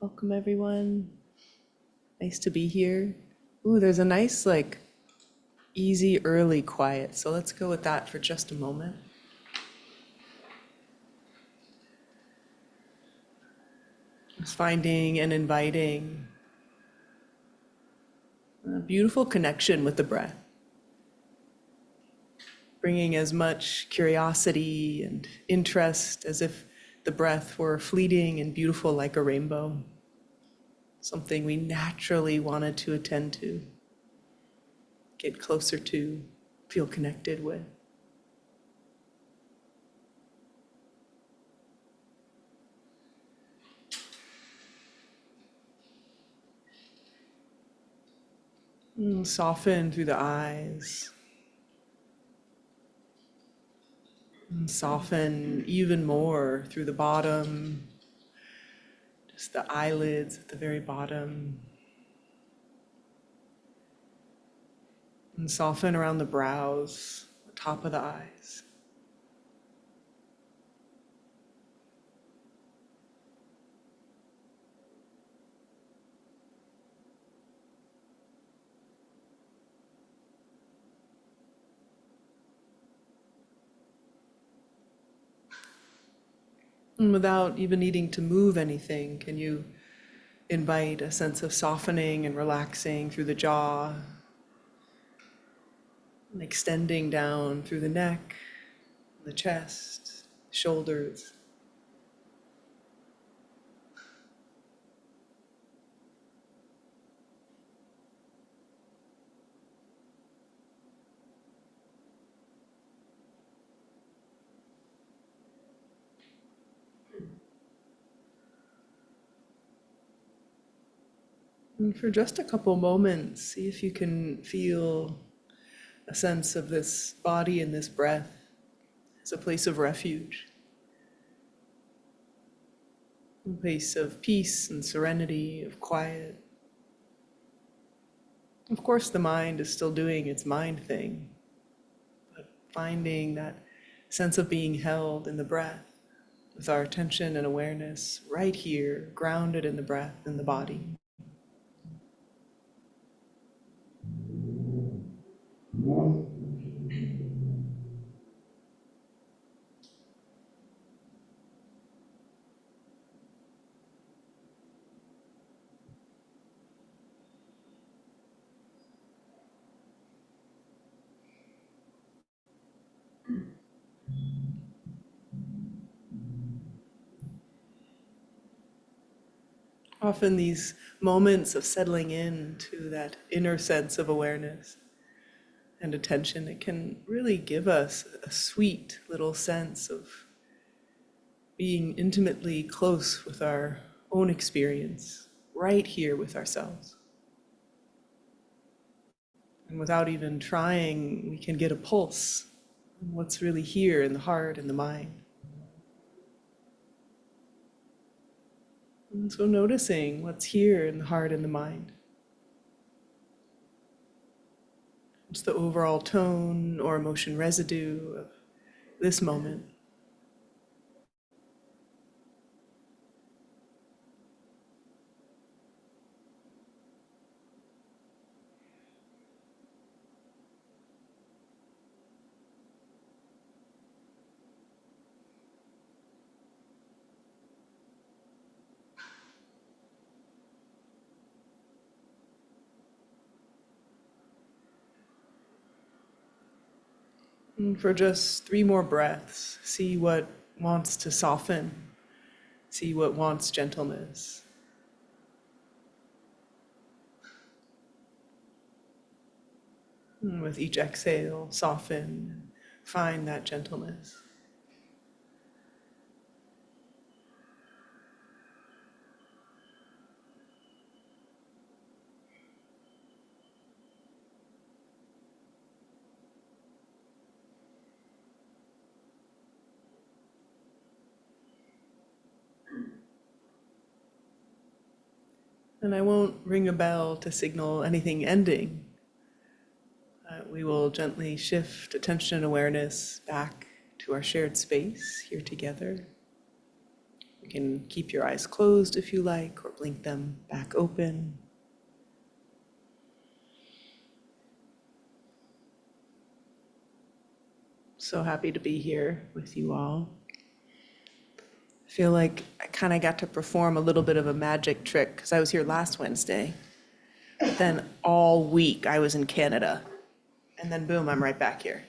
Welcome everyone. Nice to be here. Ooh, there's a nice easy early quiet. So let's go with that for just a moment. Just finding and inviting a beautiful connection with the breath. Bringing as much curiosity and interest as if the breath were fleeting and beautiful like a rainbow. Something we naturally wanted to attend to, get closer to, feel connected with. Soften through the eyes. And soften even more through the bottom, just the eyelids at the very bottom. And soften around the brows, the top of the eyes. And without even needing to move anything, can you invite a sense of softening and relaxing through the jaw, and extending down through the neck, the chest, shoulders. And for just a couple moments, see if you can feel a sense of this body and this breath as a place of refuge, a place of peace and serenity, of quiet. Of course, the mind is still doing its mind thing, but finding that sense of being held in the breath with our attention and awareness right here, grounded in the breath and the body. Often these moments of settling into that inner sense of awareness and attention, it can really give us a sweet little sense of being intimately close with our own experience, right here with ourselves. And without even trying, we can get a pulse on what's really here in the heart and the mind. And so noticing what's here in the heart and the mind. What's the overall tone or emotion residue of this moment? And for just 3 more breaths, see what wants to soften, see what wants gentleness. And with each exhale, soften, find that gentleness. And I won't ring a bell to signal anything ending. We will gently shift attention and awareness back to our shared space here together. You can keep your eyes closed if you like, or blink them back open. So happy to be here with you all. I feel like I kind of got to perform a little bit of a magic trick because I was here last Wednesday. But then all week I was in Canada. And then boom, I'm right back here.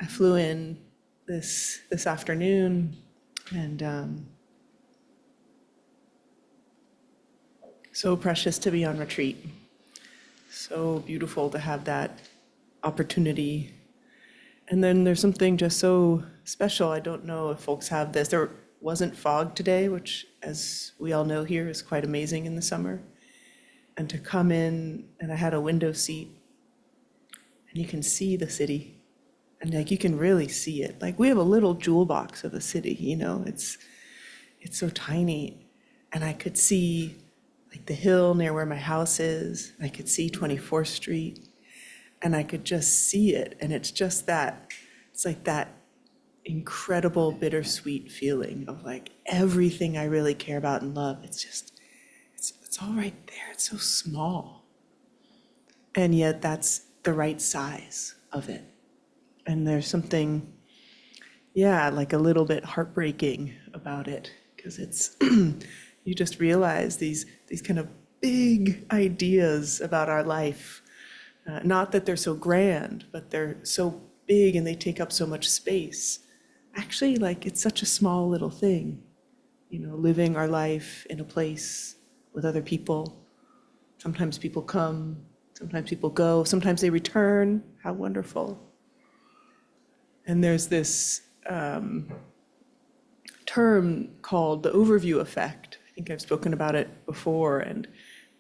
I flew in this afternoon, and so precious to be on retreat. So beautiful to have that opportunity. And then there's something just so special. I don't know if folks have this. There wasn't fog today, which, as we all know here, is quite amazing in the summer. And to come in, and I had a window seat, and you can see the city. And like you can really see it. Like we have a little jewel box of a city, you know, it's so tiny. And I could see like the hill near where my house is. I could see 24th Street. And I could just see it. And it's just that, it's like that incredible bittersweet feeling of like everything I really care about and love. It's just, it's all right there. It's so small. And yet that's the right size of it. And there's something, yeah, like a little bit heartbreaking about it, because it's, you just realize these kind of big ideas about our life. Not that they're so grand, but they're so big and they take up so much space. Actually, like it's such a small little thing, you know, living our life in a place with other people. Sometimes people come, sometimes people go, sometimes they return. How wonderful. And there's this term called the overview effect. I think I've spoken about it before. And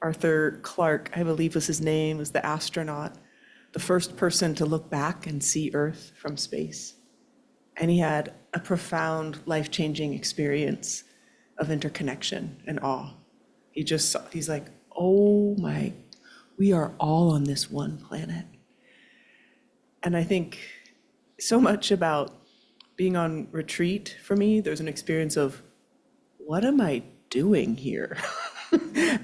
Arthur Clarke, I believe was his name, was the astronaut, the first person to look back and see Earth from space. And he had a profound, life-changing experience of interconnection and awe. He just saw, he's like, oh my, we are all on this one planet. And I think so much about being on retreat for me, there's an experience of, what am I doing here?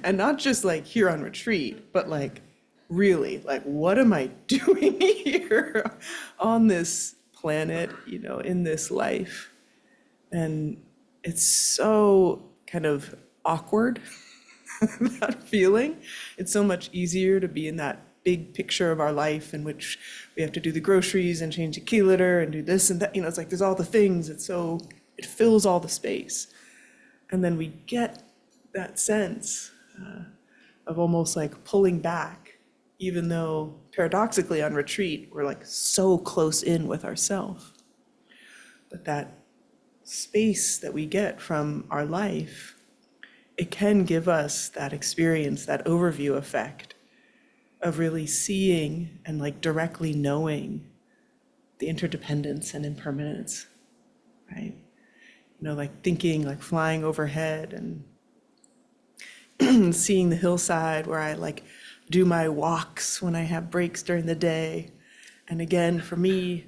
And not just like here on retreat, but like really, like what am I doing here on this planet, you know, in this life? And it's so kind of awkward, that feeling. It's so much easier to be in that big picture of our life in which we have to do the groceries and change the key litter and do this and that, you know, it's like there's all the things, it fills all the space. And then we get that sense of almost like pulling back, even though paradoxically on retreat, we're like so close in with ourselves. But that space that we get from our life, it can give us that experience, that overview effect of really seeing and like directly knowing the interdependence and impermanence, right? You know, like thinking, like flying overhead and seeing the hillside where I like do my walks when I have breaks during the day. And again, for me,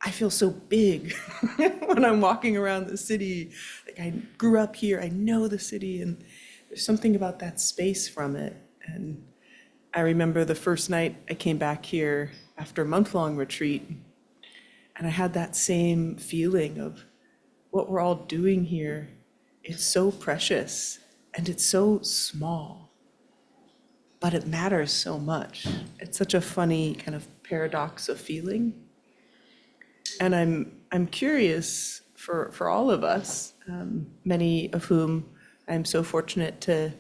I feel so big when I'm walking around the city. Like I grew up here, I know the city, and there's something about that space from it. And I remember the first night I came back here after a month-long retreat, and I had that same feeling of what we're all doing here is so precious and it's so small, but it matters so much. It's such a funny kind of paradox of feeling. And I'm curious for all of us, many of whom I'm so fortunate to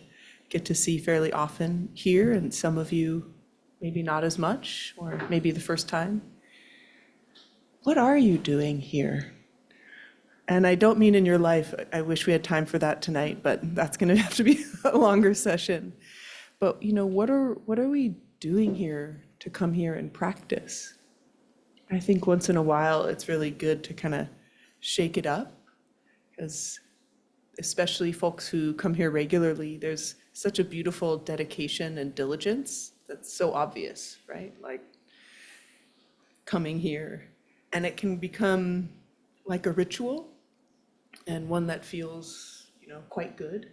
get to see fairly often here, and some of you maybe not as much, or maybe the first time. What are you doing here? And I don't mean in your life. I wish we had time for that tonight, but that's going to have to be a longer session. But you know, what are we doing here to come here and practice? I think once in a while it's really good to kind of shake it up, because especially folks who come here regularly, there's such a beautiful dedication and diligence that's so obvious, right? Like coming here, and it can become like a ritual. and one that feels, quite good.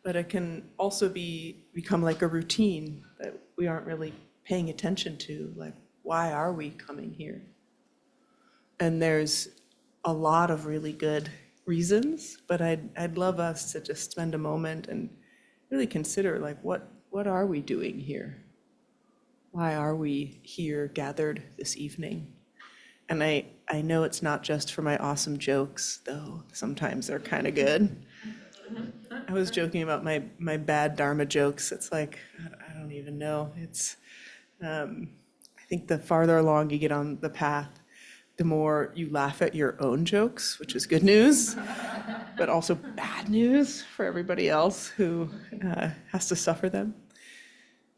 But it can also become like a routine that we aren't really paying attention to, like, why are we coming here? And there's a lot of really good reasons, but I'd love us to just spend a moment and really consider, like, what are we doing here? Why are we here gathered this evening? And I know it's not just for my awesome jokes, though sometimes they're kind of good. I was joking about my bad Dharma jokes. It's like, I don't even know. I think the farther along you get on the path, the more you laugh at your own jokes, which is good news, but also bad news for everybody else who has to suffer them.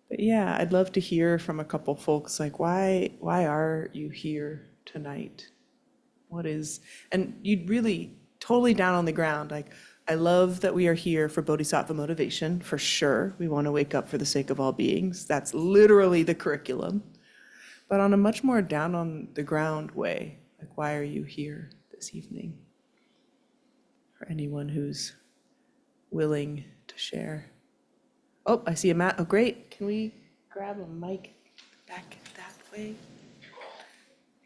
But yeah, I'd love to hear from a couple folks, like, why are you here tonight? And you'd really totally down on the ground, like, I love that we are here for Bodhisattva motivation, for sure. We want to wake up for the sake of all beings. That's literally the curriculum. But on a much more down on the ground way, like, why are you here this evening? For anyone who's willing to share. Oh, I see a mat. Oh, great. Can we grab a mic back that way?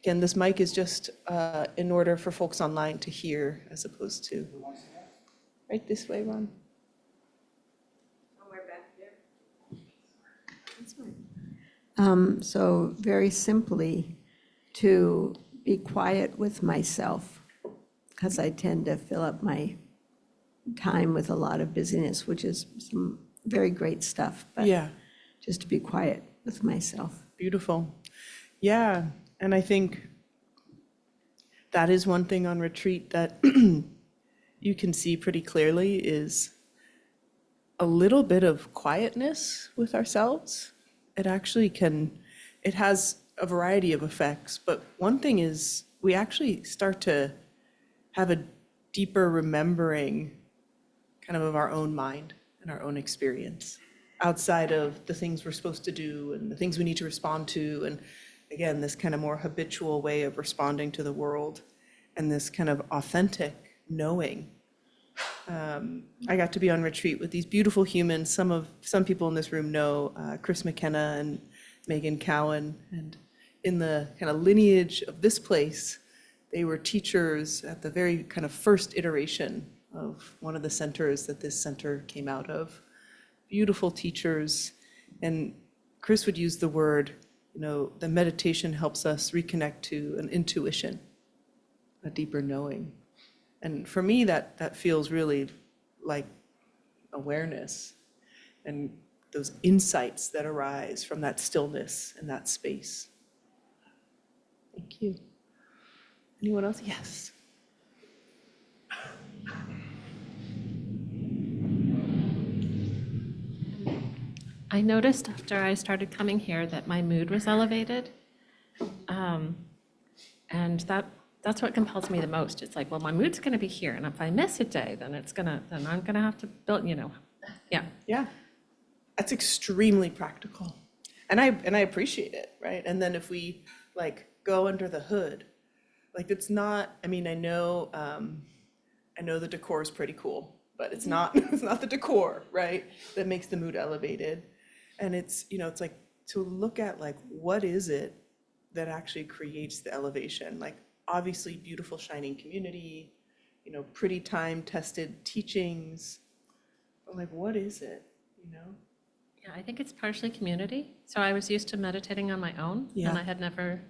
Again, this mic is just in order for folks online to hear, as opposed to right this way, Ron. Somewhere back there. That's fine. So very simply, to be quiet with myself, because I tend to fill up my time with a lot of busyness, which is some very great stuff, but Yeah, just to be quiet with myself. beautiful. Yeah, and I think that is one thing on retreat that you can see pretty clearly is a little bit of quietness with ourselves. It has a variety of effects, but one thing is we actually start to have a deeper remembering kind of our own mind and our own experience outside of the things we're supposed to do and the things we need to respond to. And again, this kind of more habitual way of responding to the world and this kind of authentic knowing. I got to be on retreat with these beautiful humans. Some people in this room know Chris McKenna and Megan Cowan, and in the kind of lineage of this place, they were teachers at the very kind of first iteration of one of the centers that this center came out of. Beautiful teachers, and Chris would use the word, the meditation helps us reconnect to an intuition, a deeper knowing. And for me, that feels really like awareness and those insights that arise from that stillness and that space. Thank you. Anyone else? Yes. I noticed after I started coming here that my mood was elevated. And that's what compels me the most. It's like, well, my mood's gonna be here, and if I miss a day, then I'm gonna have to build, yeah. Yeah. That's extremely practical. And I appreciate it, right? And then if we go under the hood, it's not, I know the decor is pretty cool, but it's not the decor, right? That makes the mood elevated. And it's like to look at what is it that actually creates the elevation? Obviously beautiful shining community, pretty time-tested teachings, but what is it, Yeah, I think it's partially community. So I was used to meditating on my own, Yeah. and I had never,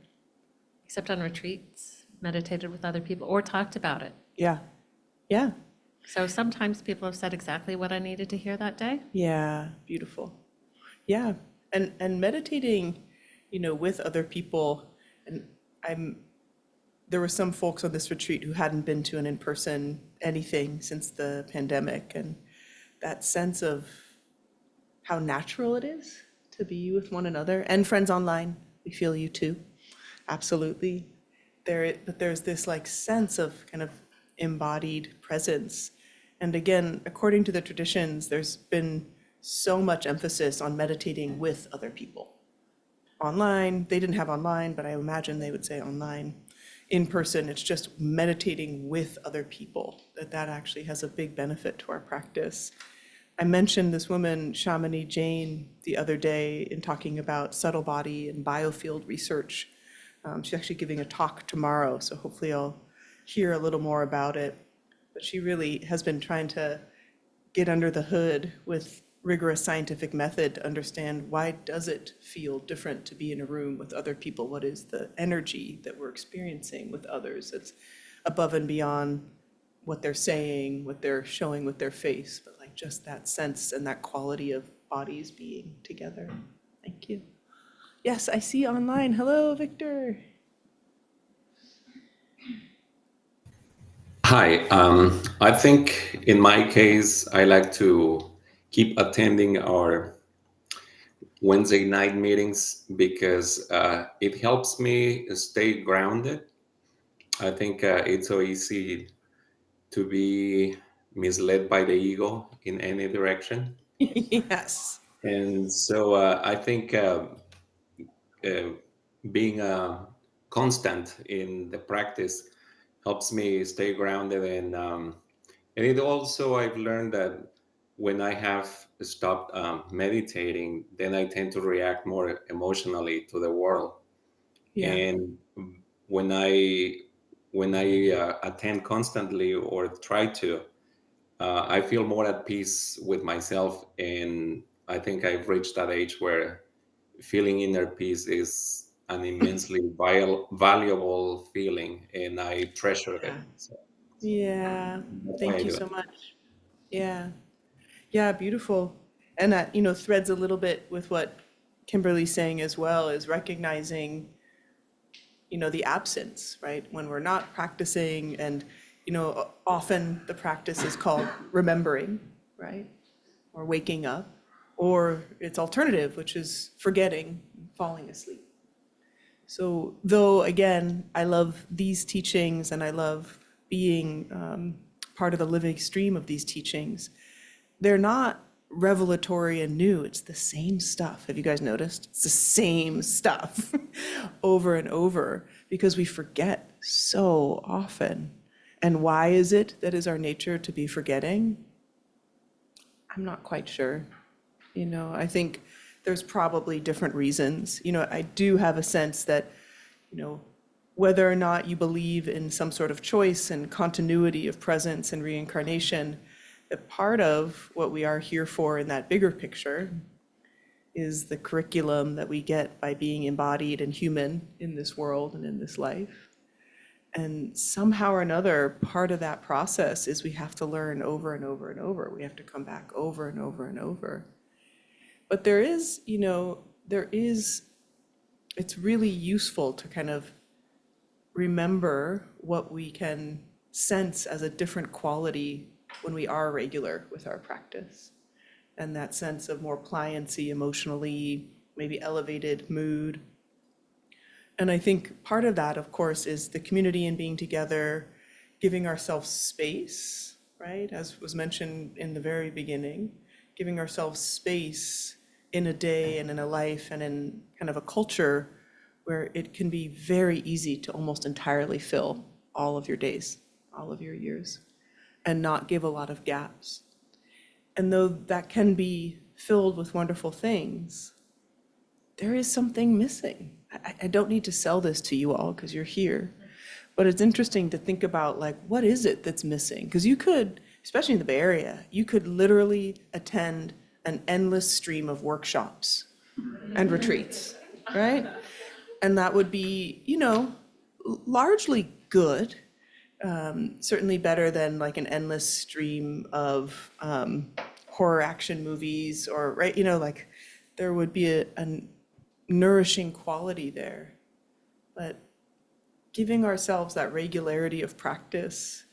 except on retreats, meditated with other people or talked about it. Yeah. Yeah. So sometimes people have said exactly what I needed to hear that day. Yeah, beautiful. Yeah, and meditating, with other people, and there were some folks on this retreat who hadn't been to an in-person anything since the pandemic, and that sense of how natural it is to be with one another and friends online. We feel you too, absolutely. But there's this sense of kind of embodied presence. And again, according to the traditions, there's been so much emphasis on meditating with other people. Online, they didn't have online, but I imagine they would say online. in person. It's just meditating with other people, that actually has a big benefit to our practice. I mentioned this woman, Shamini Jain, the other day in talking about subtle body and biofield research. She's actually giving a talk tomorrow, so hopefully I'll hear a little more about it. But she really has been trying to get under the hood with rigorous scientific method to understand, why does it feel different to be in a room with other people? What is the energy that we're experiencing with others that's above and beyond what they're saying, what they're showing with their face, but like just that sense and that quality of bodies being together. Thank you. Yes, I see online. Hello, Victor. Hi, I think in my case, I like to keep attending our Wednesday night meetings because it helps me stay grounded. I think it's so easy to be misled by the ego in any direction. Yes. And so I think uh, being constant in the practice helps me stay grounded. And it also, I've learned that when I have stopped meditating, then I tend to react more emotionally to the world. Yeah. And when I attend constantly or try to, I feel more at peace with myself. And I think I've reached that age where feeling inner peace is an immensely valuable feeling, and I treasure it. Yeah. So Yeah. that's why Thank I you do so it. much. Yeah. Yeah, beautiful. And that, threads a little bit with what Kimberly's saying as well, is recognizing, the absence, right? When we're not practicing, and, often the practice is called remembering, right? Or waking up, or it's alternative, which is forgetting, falling asleep. So though, again, I love these teachings and I love being part of the living stream of these teachings, they're not revelatory and new. It's the same stuff. Have you guys noticed? It's the same stuff over and over because we forget so often. And why is it that is our nature to be forgetting? I'm not quite sure. I think there's probably different reasons. I do have a sense that, whether or not you believe in some sort of choice and continuity of presence and reincarnation, that part of what we are here for in that bigger picture is the curriculum that we get by being embodied and human in this world and in this life. And somehow or another, part of that process is we have to learn over and over and over. We have to come back over and over and over. But it's really useful to kind of remember what we can sense as a different quality when we are regular with our practice. And that sense of more pliancy emotionally, maybe elevated mood. And I think part of that, of course, is the community and being together, giving ourselves space, right? As was mentioned in the very beginning, giving ourselves space in a day and in a life and in kind of a culture where it can be very easy to almost entirely fill all of your days, all of your years, and not give a lot of gaps. And though that can be filled with wonderful things, there is something missing. I don't need to sell this to you all because you're here, but it's interesting to think about, like, what is it that's missing? Because you could, especially in the Bay Area, you could literally attend an endless stream of workshops and retreats, right? And that would be, largely good, certainly better than like an endless stream of horror action movies, or, right, like there would be a nourishing quality there. But giving ourselves that regularity of practice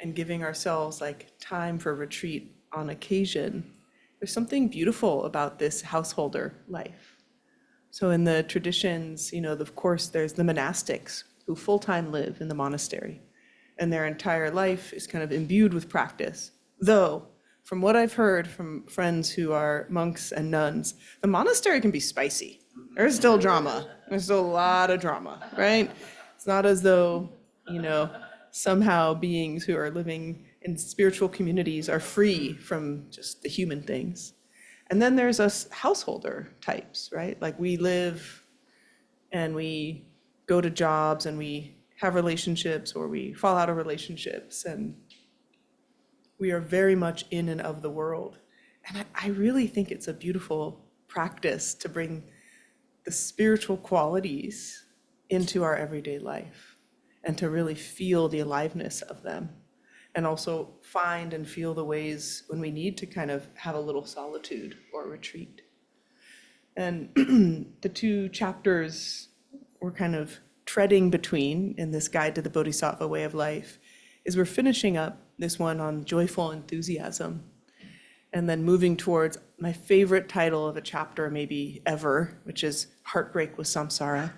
and giving ourselves like time for retreat on occasion, there's something beautiful about this householder life. So in the traditions, of course, there's the monastics who full-time live in the monastery, and their entire life is kind of imbued with practice. Though, from what I've heard from friends who are monks and nuns, the monastery can be spicy. There's still drama. There's still a lot of drama, right? It's not as though, somehow beings who are living in spiritual communities are free from just the human things. And then there's us householder types, right? Like we live and we go to jobs and we have relationships or we fall out of relationships, and we are very much in and of the world. And I really think it's a beautiful practice to bring the spiritual qualities into our everyday life and to really feel the aliveness of them, and also find and feel the ways when we need to kind of have a little solitude or retreat. And the two chapters we're kind of treading between in this guide to the Bodhisattva way of life is we're finishing up this one on joyful enthusiasm, and then moving towards my favorite title of a chapter maybe ever, which is Heartbreak with Samsara.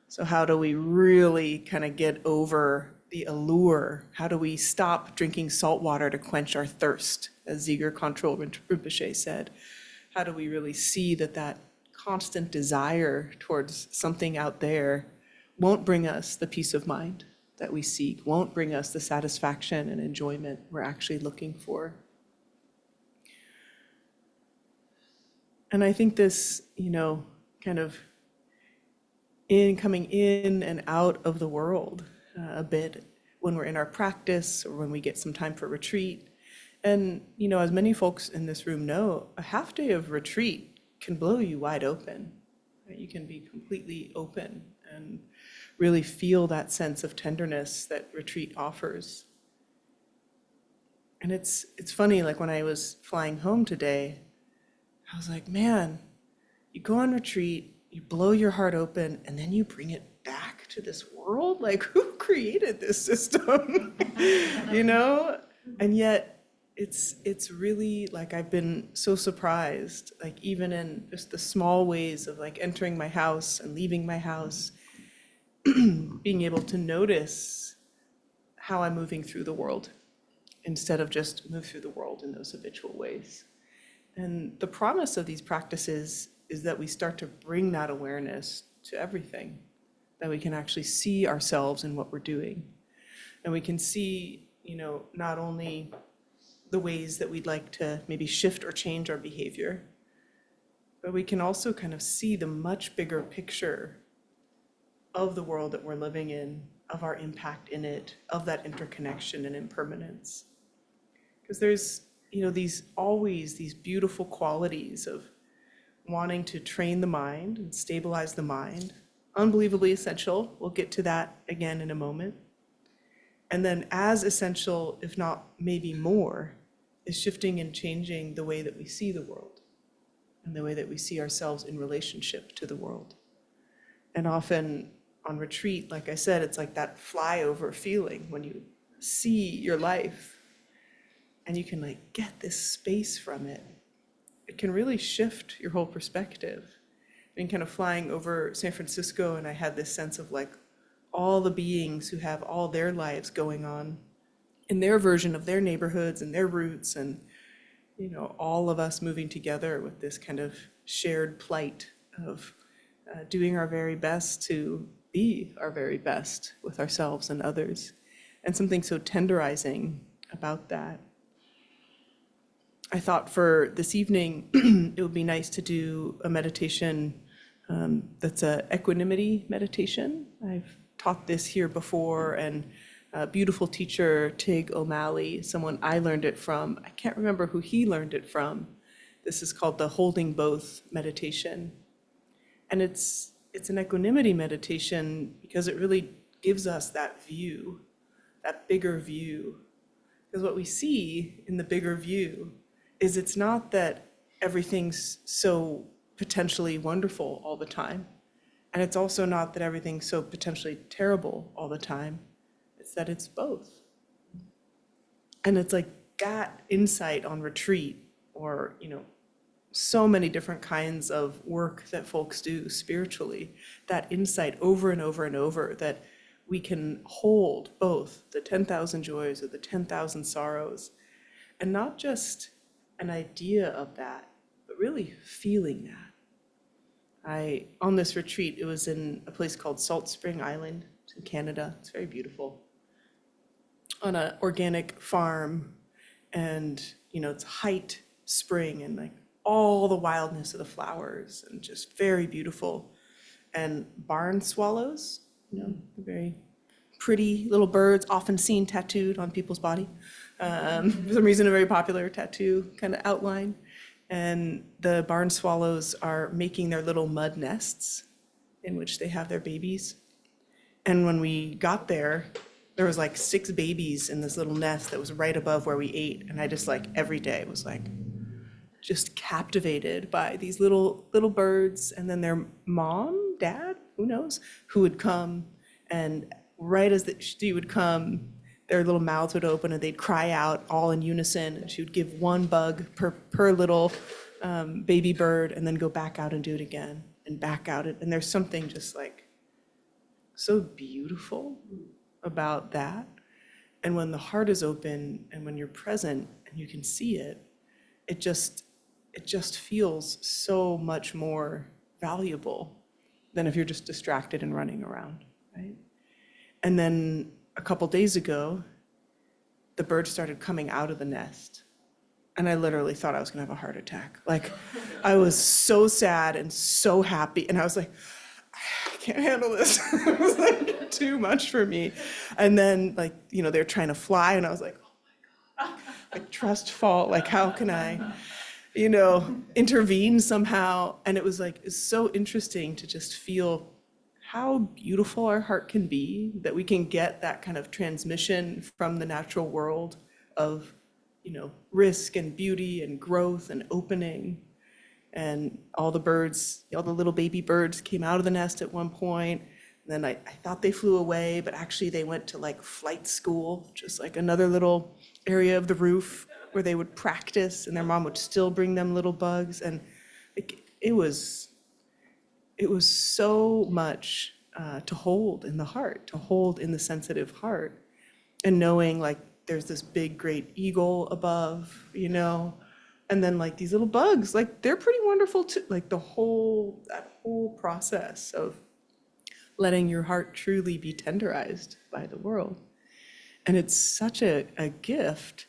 So how do we really kind of get over the allure? How do we stop drinking salt water to quench our thirst, as Ziger Control Rinpoche said? How do we really see that constant desire towards something out there won't bring us the peace of mind that we seek, won't bring us the satisfaction and enjoyment we're actually looking for? And I think this, kind of coming in and out of the world a bit when we're in our practice or when we get some time for retreat. And, as many folks in this room know, a half day of retreat can blow you wide open. Right? You can be completely open and really feel that sense of tenderness that retreat offers. And it's funny, like when I was flying home today, I was like, man, you go on retreat, you blow your heart open, and then you bring it back to this world? Like, who created this system? And yet it's really like I've been so surprised, like even in just the small ways of like entering my house and leaving my house, being able to notice how I'm moving through the world instead of just move through the world in those habitual ways. And the promise of these practices is that we start to bring that awareness to everything, that we can actually see ourselves in what we're doing. And we can see, not only the ways that we'd like to maybe shift or change our behavior, but we can also kind of see the much bigger picture of the world that we're living in, of our impact in it, of that interconnection and impermanence. Because there's these beautiful qualities of wanting to train the mind and stabilize the mind, unbelievably essential. We'll get to that again in a moment. And then as essential, if not maybe more, is shifting and changing the way that we see the world and the way that we see ourselves in relationship to the world. And often on retreat, like I said, it's like that flyover feeling when you see your life and you can like get this space from it. It can really shift your whole perspective. And kind of flying over San Francisco, and I had this sense of like all the beings who have all their lives going on in their version of their neighborhoods and their roots, and all of us moving together with this kind of shared plight of doing our very best to be our very best with ourselves and others, and something so tenderizing about that. I thought for this evening, it would be nice to do a meditation that's an equanimity meditation. I've taught this here before, and a beautiful teacher, Tig O'Malley, someone I learned it from. I can't remember who he learned it from. This is called the Holding Both meditation. And it's an equanimity meditation because it really gives us that view, that bigger view. Because what we see in the bigger view is it's not that everything's so potentially wonderful all the time. And it's also not that everything's so potentially terrible all the time. It's that it's both. And it's like that insight on retreat, or, so many different kinds of work that folks do spiritually, that insight over and over and over, that we can hold both the 10,000 joys or the 10,000 sorrows, and not just an idea of that, but really feeling that. On this retreat, it was in a place called Salt Spring Island It's in Canada. It's very beautiful. On an organic farm, and it's height spring and like all the wildness of the flowers and just very beautiful. And barn swallows, very pretty little birds, often seen tattooed on people's body. For some reason, a very popular tattoo kind of outline. And the barn swallows are making their little mud nests in which they have their babies. And when we got there was like 6 babies in this little nest that was right above where we ate. And I just like every day was like just captivated by these little birds, and then their mom, dad, who knows, who would come, and right as she would come, their little mouths would open and they'd cry out all in unison, and she would give one bug per little baby bird, and then go back out and do it again and back out. And there's something just like so beautiful about that. And when the heart is open and when you're present and you can see it, it just feels so much more valuable than if you're just distracted and running around, right? And then a couple days ago, the birds started coming out of the nest. And I literally thought I was gonna have a heart attack. Like, I was so sad and so happy. And I was like, I can't handle this. It was like too much for me. And then they're trying to fly, and I was like, oh my God, like trust fall, like how can I, intervene somehow? And it was like, it's so interesting to just feel how beautiful our heart can be, that we can get that kind of transmission from the natural world of, risk and beauty and growth and opening. And all the birds, all the little baby birds came out of the nest at one point. And then I thought they flew away, but actually they went to like flight school, just like another little area of the roof where they would practice, and their mom would still bring them little bugs. And it was so much to hold in the heart, to hold in the sensitive heart, and knowing like there's this big, great eagle above, and then like these little bugs, like they're pretty wonderful too. Like that whole process of letting your heart truly be tenderized by the world. And it's such a gift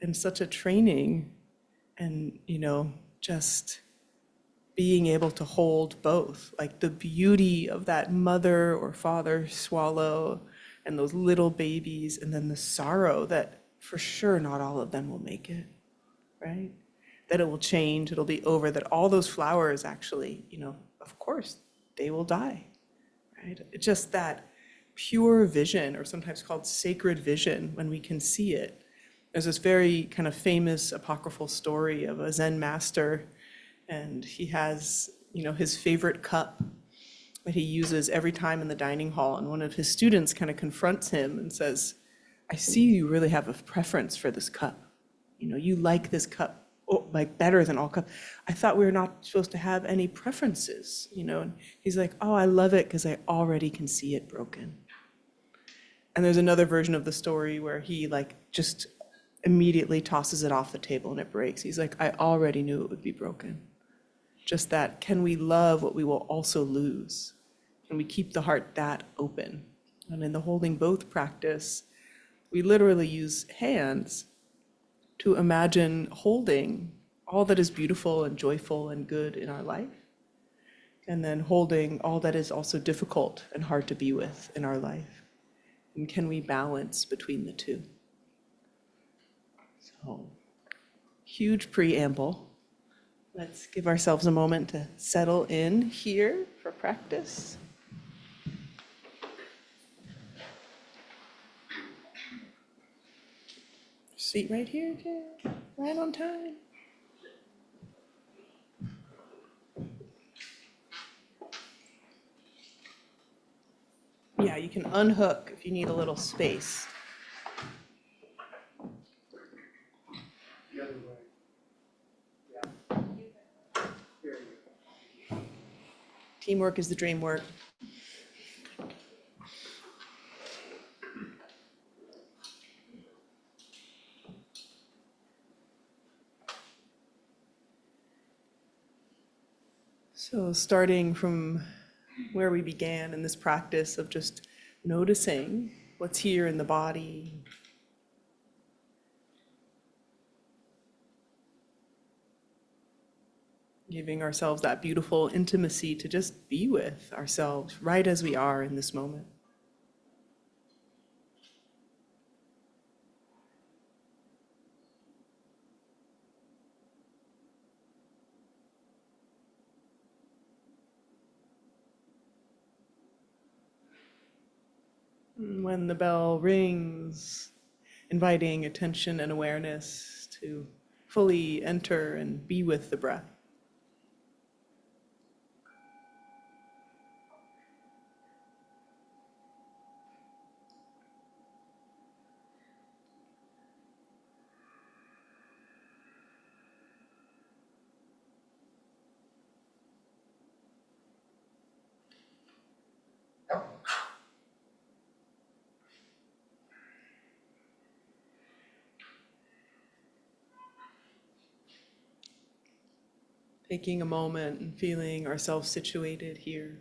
and such a training, and just being able to hold both, like the beauty of that mother or father swallow and those little babies, and then the sorrow that for sure not all of them will make it, right? That it will change, it'll be over, that all those flowers actually, of course, they will die, right? It's just that pure vision, or sometimes called sacred vision, when we can see it. There's this very kind of famous apocryphal story of a Zen master, and he has, his favorite cup that he uses every time in the dining hall. And one of his students kind of confronts him and says, I see you really have a preference for this cup. You like this cup like better than all cups. I thought we were not supposed to have any preferences, And he's like, oh, I love it because I already can see it broken. And there's another version of the story where he like just immediately tosses it off the table and it breaks. He's like, I already knew it would be broken. Just that, can we love what we will also lose? Can we keep the heart that open? And in the holding both practice, we literally use hands to imagine holding all that is beautiful and joyful and good in our life, and then holding all that is also difficult and hard to be with in our life. And can we balance between the two? So, huge preamble. Let's give ourselves a moment to settle in here for practice. Seat right here, Jay. Right on time. Yeah, you can unhook if you need a little space. The other way. Yeah. There you go. Teamwork is the dream work. So starting from where we began in this practice of just noticing what's here in the body. Giving ourselves that beautiful intimacy to just be with ourselves right as we are in this moment. And when the bell rings, inviting attention and awareness to fully enter and be with the breath. Taking a moment and feeling ourselves situated here,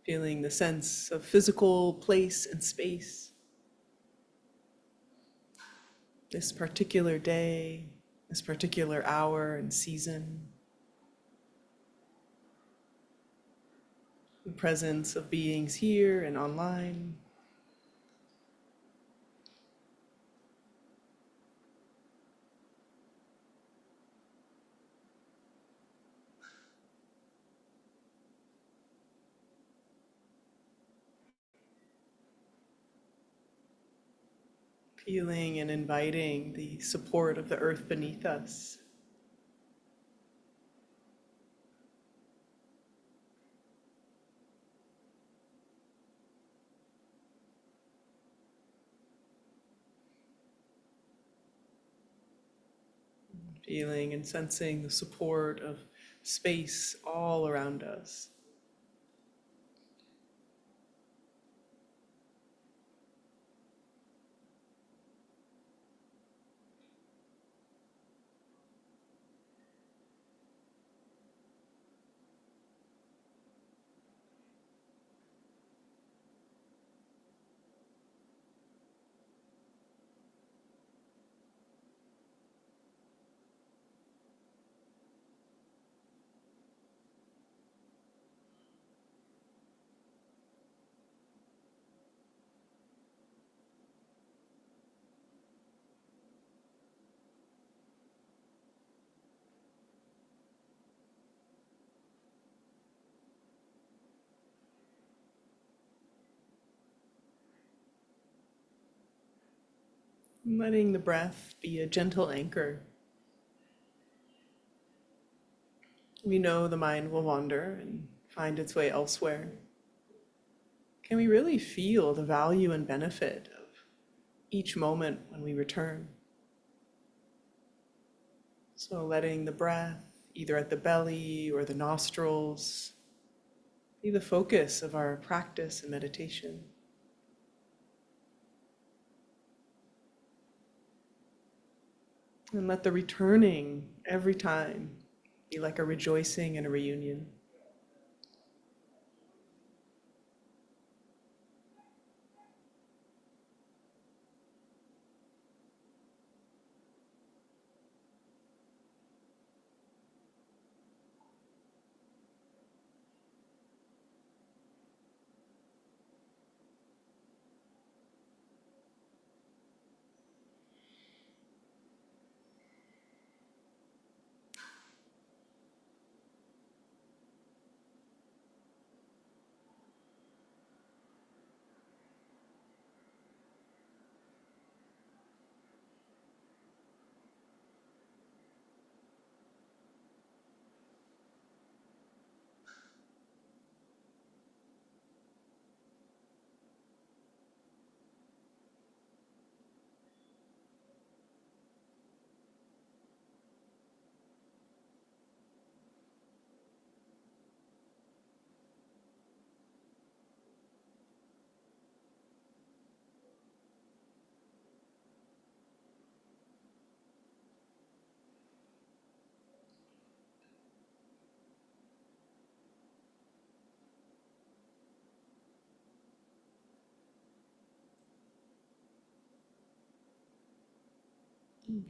feeling the sense of physical place and space. This particular day, this particular hour and season. The presence of beings here and online. Feeling and inviting the support of the earth beneath us. Feeling and sensing the support of space all around us. Letting the breath be a gentle anchor. We know the mind will wander and find its way elsewhere. Can we really feel the value and benefit of each moment when we return? So letting the breath, either at the belly or the nostrils, be the focus of our practice and meditation. And let the returning every time be like a rejoicing and a reunion.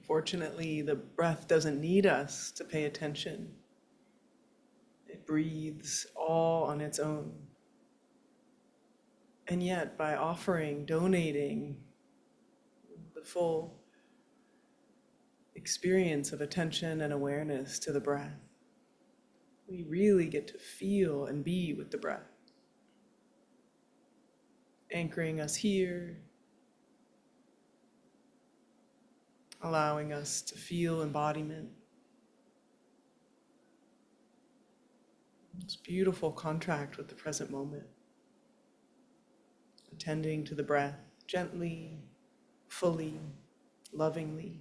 Fortunately, the breath doesn't need us to pay attention. It breathes all on its own. And yet, by offering, donating the full experience of attention and awareness to the breath, we really get to feel and be with the breath, anchoring us here, allowing us to feel embodiment. This beautiful contract with the present moment, attending to the breath gently, fully, lovingly.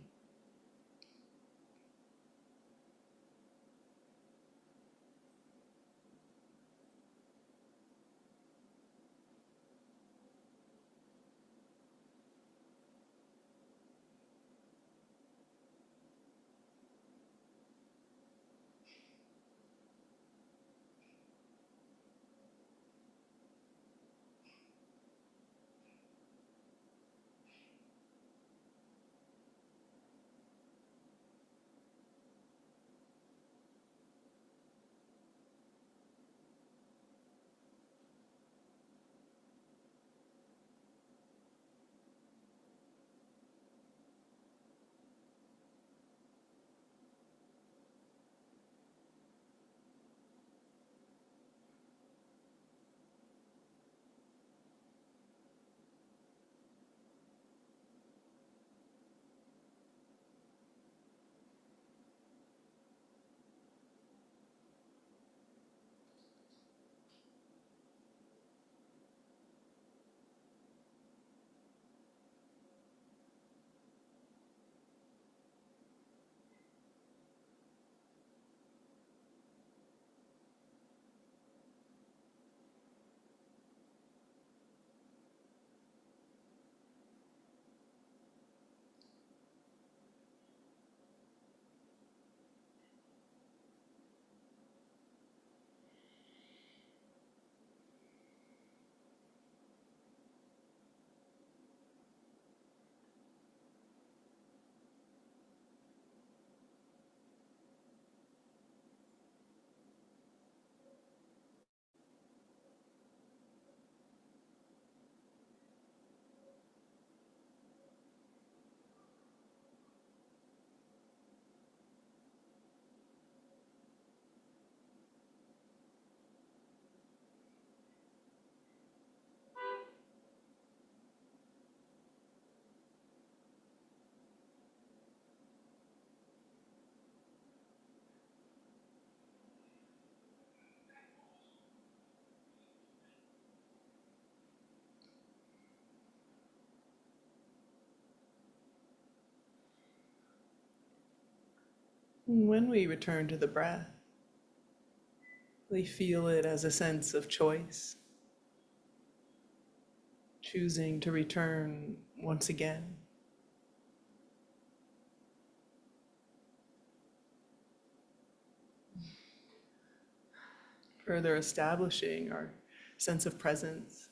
When we return to the breath, we feel it as a sense of choice, choosing to return once again. Further establishing our sense of presence.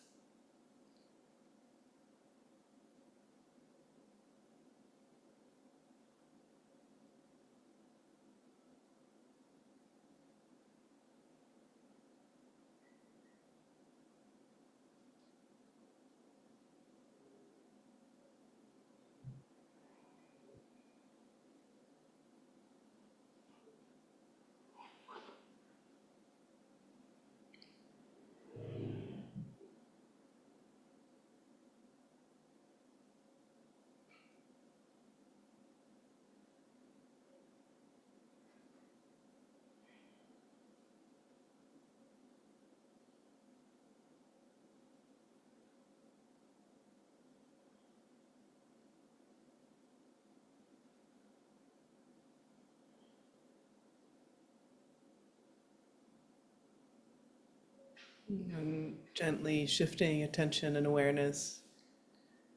And gently shifting attention and awareness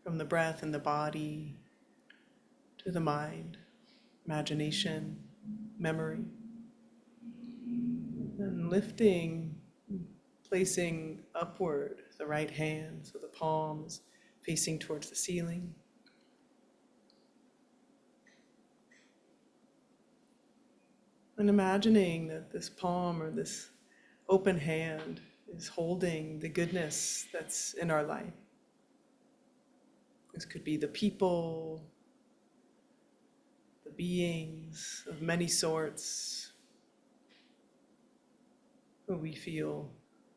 from the breath and the body to the mind, imagination, memory. And lifting, placing upward the right hand, so the palms facing towards the ceiling. And imagining that this palm or this open hand is holding the goodness that's in our life. This could be the people, the beings of many sorts, who we feel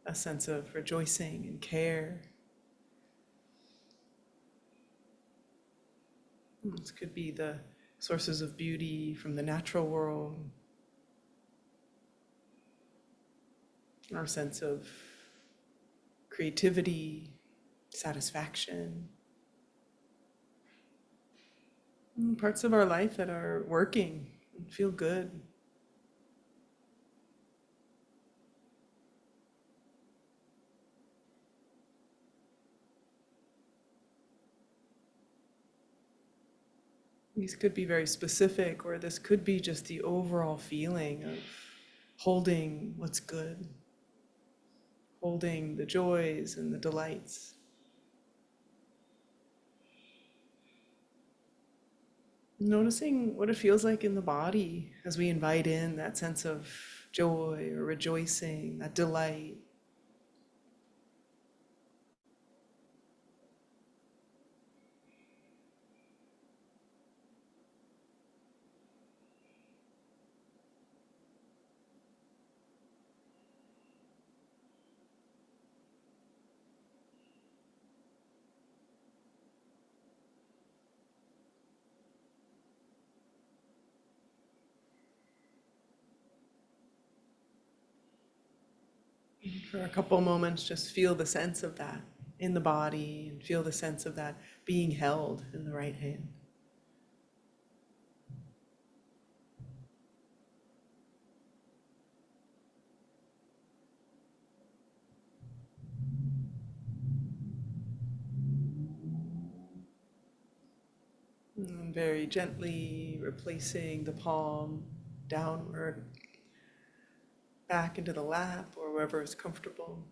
a sense of rejoicing and care. This could be the sources of beauty from the natural world, our sense of creativity, satisfaction, parts of our life that are working and feel good. These could be very specific, or this could be just the overall feeling of holding what's good, holding the joys and the delights. Noticing what it feels like in the body as we invite in that sense of joy or rejoicing, that delight. For a couple moments, just feel the sense of that in the body and feel the sense of that being held in the right hand. And very gently replacing the palm downward, back into the lap or wherever is comfortable.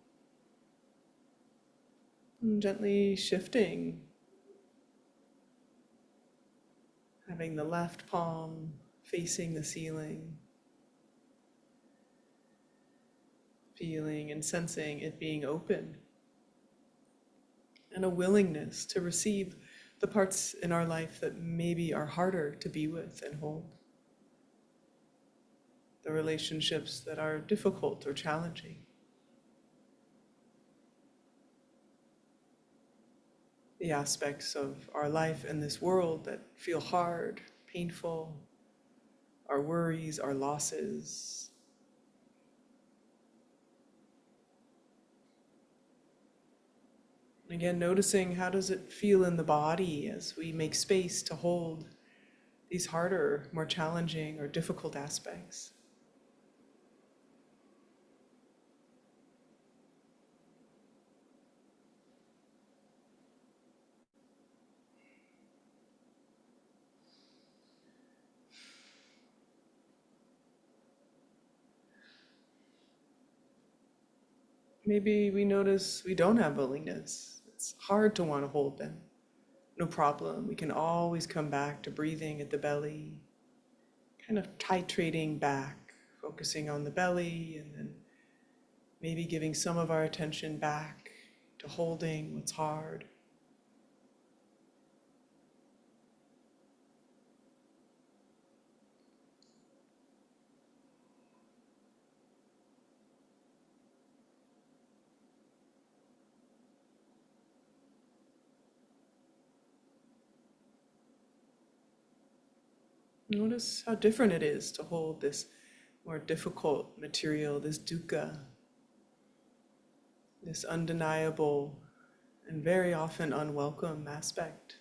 And gently shifting, having the left palm facing the ceiling, feeling and sensing it being open, and a willingness to receive the parts in our life that maybe are harder to be with and hold, the relationships that are difficult or challenging, the aspects of our life in this world that feel hard, painful, our worries, our losses. Again, noticing how does it feel in the body as we make space to hold these harder, more challenging or difficult aspects. Maybe we notice we don't have willingness. It's hard to want to hold them. No problem. We can always come back to breathing at the belly, kind of titrating back, focusing on the belly, and then maybe giving some of our attention back to holding what's hard. Notice how different it is to hold this more difficult material, this dukkha, this undeniable and very often unwelcome aspect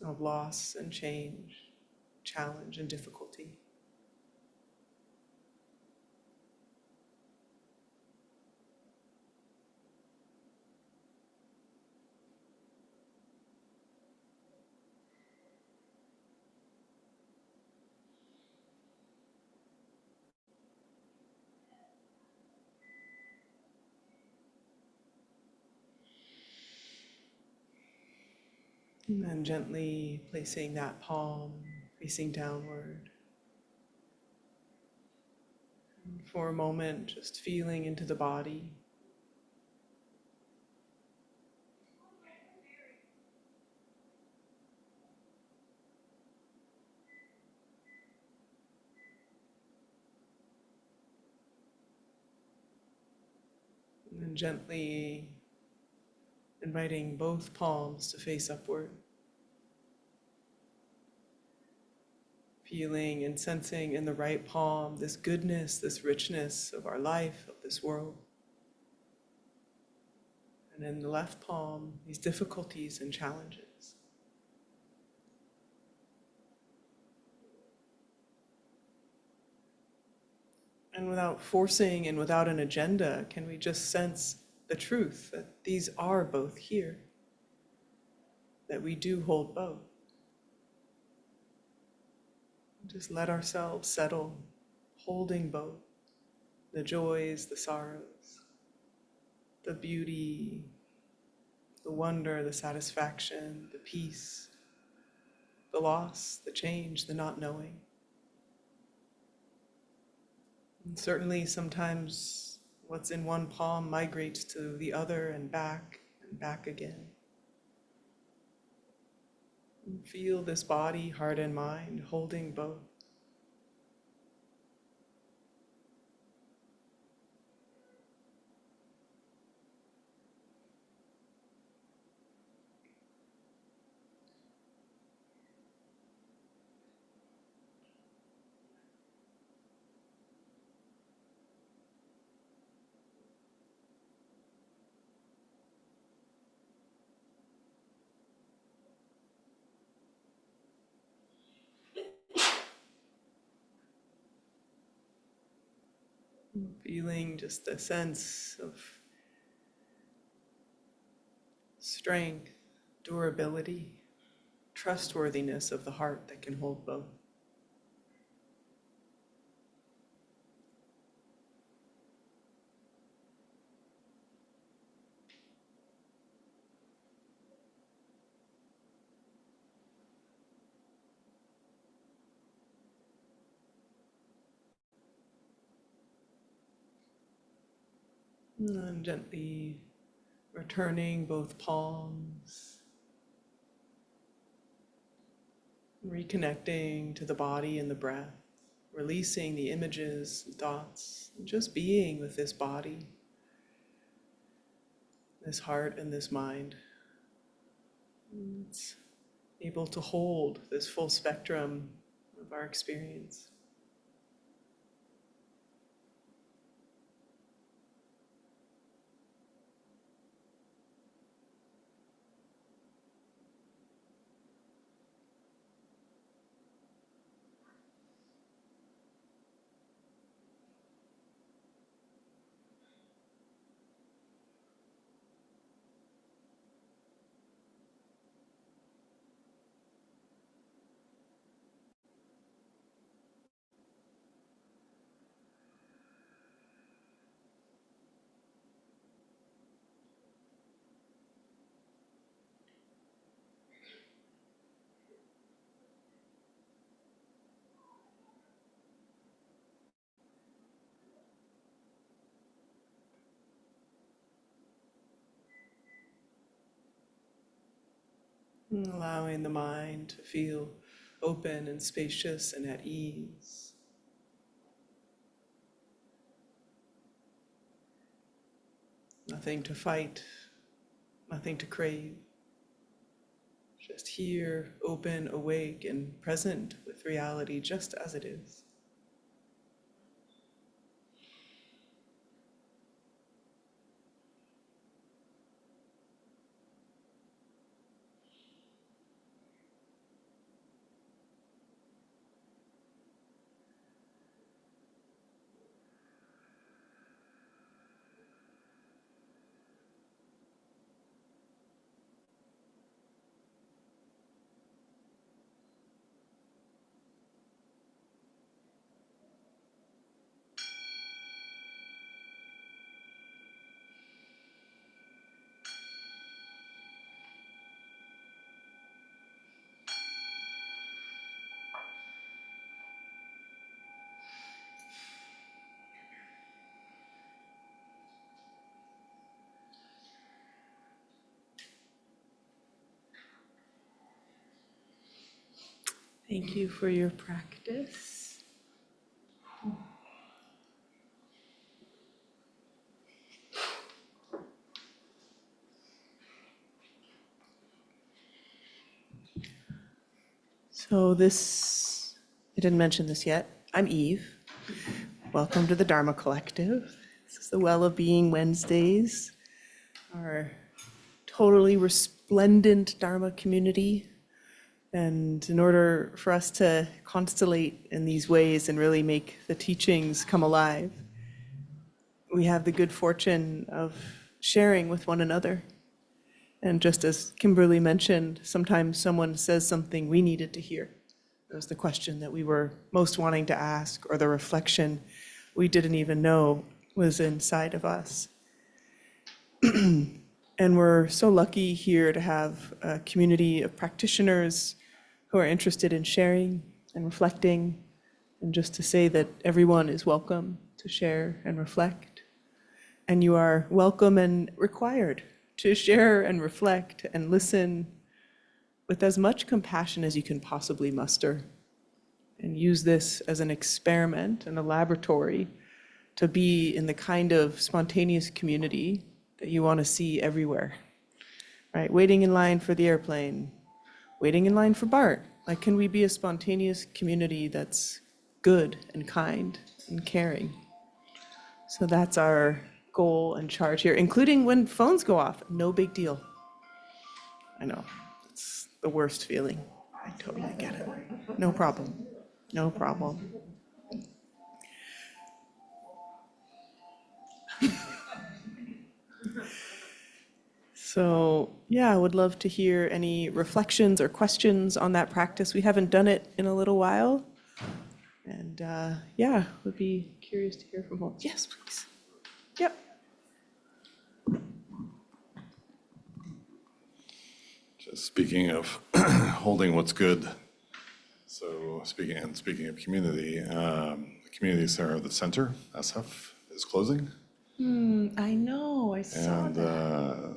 of loss and change, challenge and difficulty. And then gently placing that palm facing downward. For a moment, just feeling into the body. And then gently inviting both palms to face upward. Feeling and sensing in the right palm this goodness, this richness of our life, of this world. And in the left palm, these difficulties and challenges. And without forcing and without an agenda, can we just sense the truth that these are both here, that we do hold both. Just let ourselves settle, holding both, the joys, the sorrows, the beauty, the wonder, the satisfaction, the peace, the loss, the change, the not knowing. And certainly sometimes what's in one palm migrates to the other and back again. And feel this body, heart, and mind holding both. Feeling just a sense of strength, durability, trustworthiness of the heart that can hold both. And gently returning both palms, reconnecting to the body and the breath, releasing the images and thoughts, and just being with this body, this heart, and this mind. It's able to hold this full spectrum of our experience. And allowing the mind to feel open and spacious and at ease. Nothing to fight, nothing to crave. Just here, open, awake, and present with reality just as it is. Thank you for your practice. So I didn't mention this yet. I'm Eve. Welcome to the Dharma Collective. This is the Well of Being Wednesdays, our totally resplendent Dharma community. And in order for us to constellate in these ways and really make the teachings come alive, we have the good fortune of sharing with one another. And just as Kimberly mentioned, sometimes someone says something we needed to hear. It was the question that we were most wanting to ask, or the reflection we didn't even know was inside of us. And we're so lucky here to have a community of practitioners who are interested in sharing and reflecting, and just to say that everyone is welcome to share and reflect. And you are welcome and required to share and reflect and listen with as much compassion as you can possibly muster, and use this as an experiment and a laboratory to be in the kind of spontaneous community that you want to see everywhere, right? Waiting in line for the airplane, waiting in line for BART. Like, can we be a spontaneous community that's good and kind and caring? So that's our goal and charge here, including when phones go off. No big deal. I know, it's the worst feeling. I totally get it. No problem. No problem. So yeah, I would love to hear any reflections or questions on that practice. We haven't done it in a little while. And yeah, would be curious to hear from both. Yes, please. Yep. Just speaking of holding what's good, so speaking of community, the community center of the center, SF, is closing. I know, I saw And that.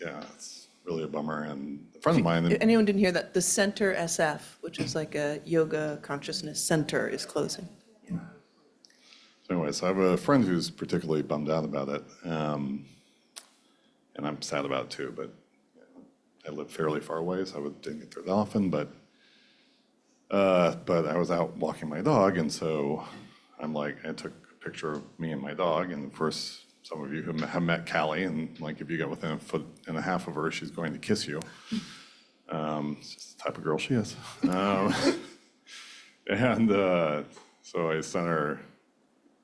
yeah, it's really a bummer. And a friend of mine, If anyone didn't hear that, the Center SF, which is like a yoga consciousness center, is closing. so anyway, so I have a friend who's particularly bummed out about it. And I'm sad about it too, but I live fairly far away, so didn't get there that often, but I was out walking my dog, and so I'm like, I took a picture of me and my dog, and of course, some of you who have met Callie, and like if you get within 1.5 feet of her, she's going to kiss you. It's just the type of girl she is. And so I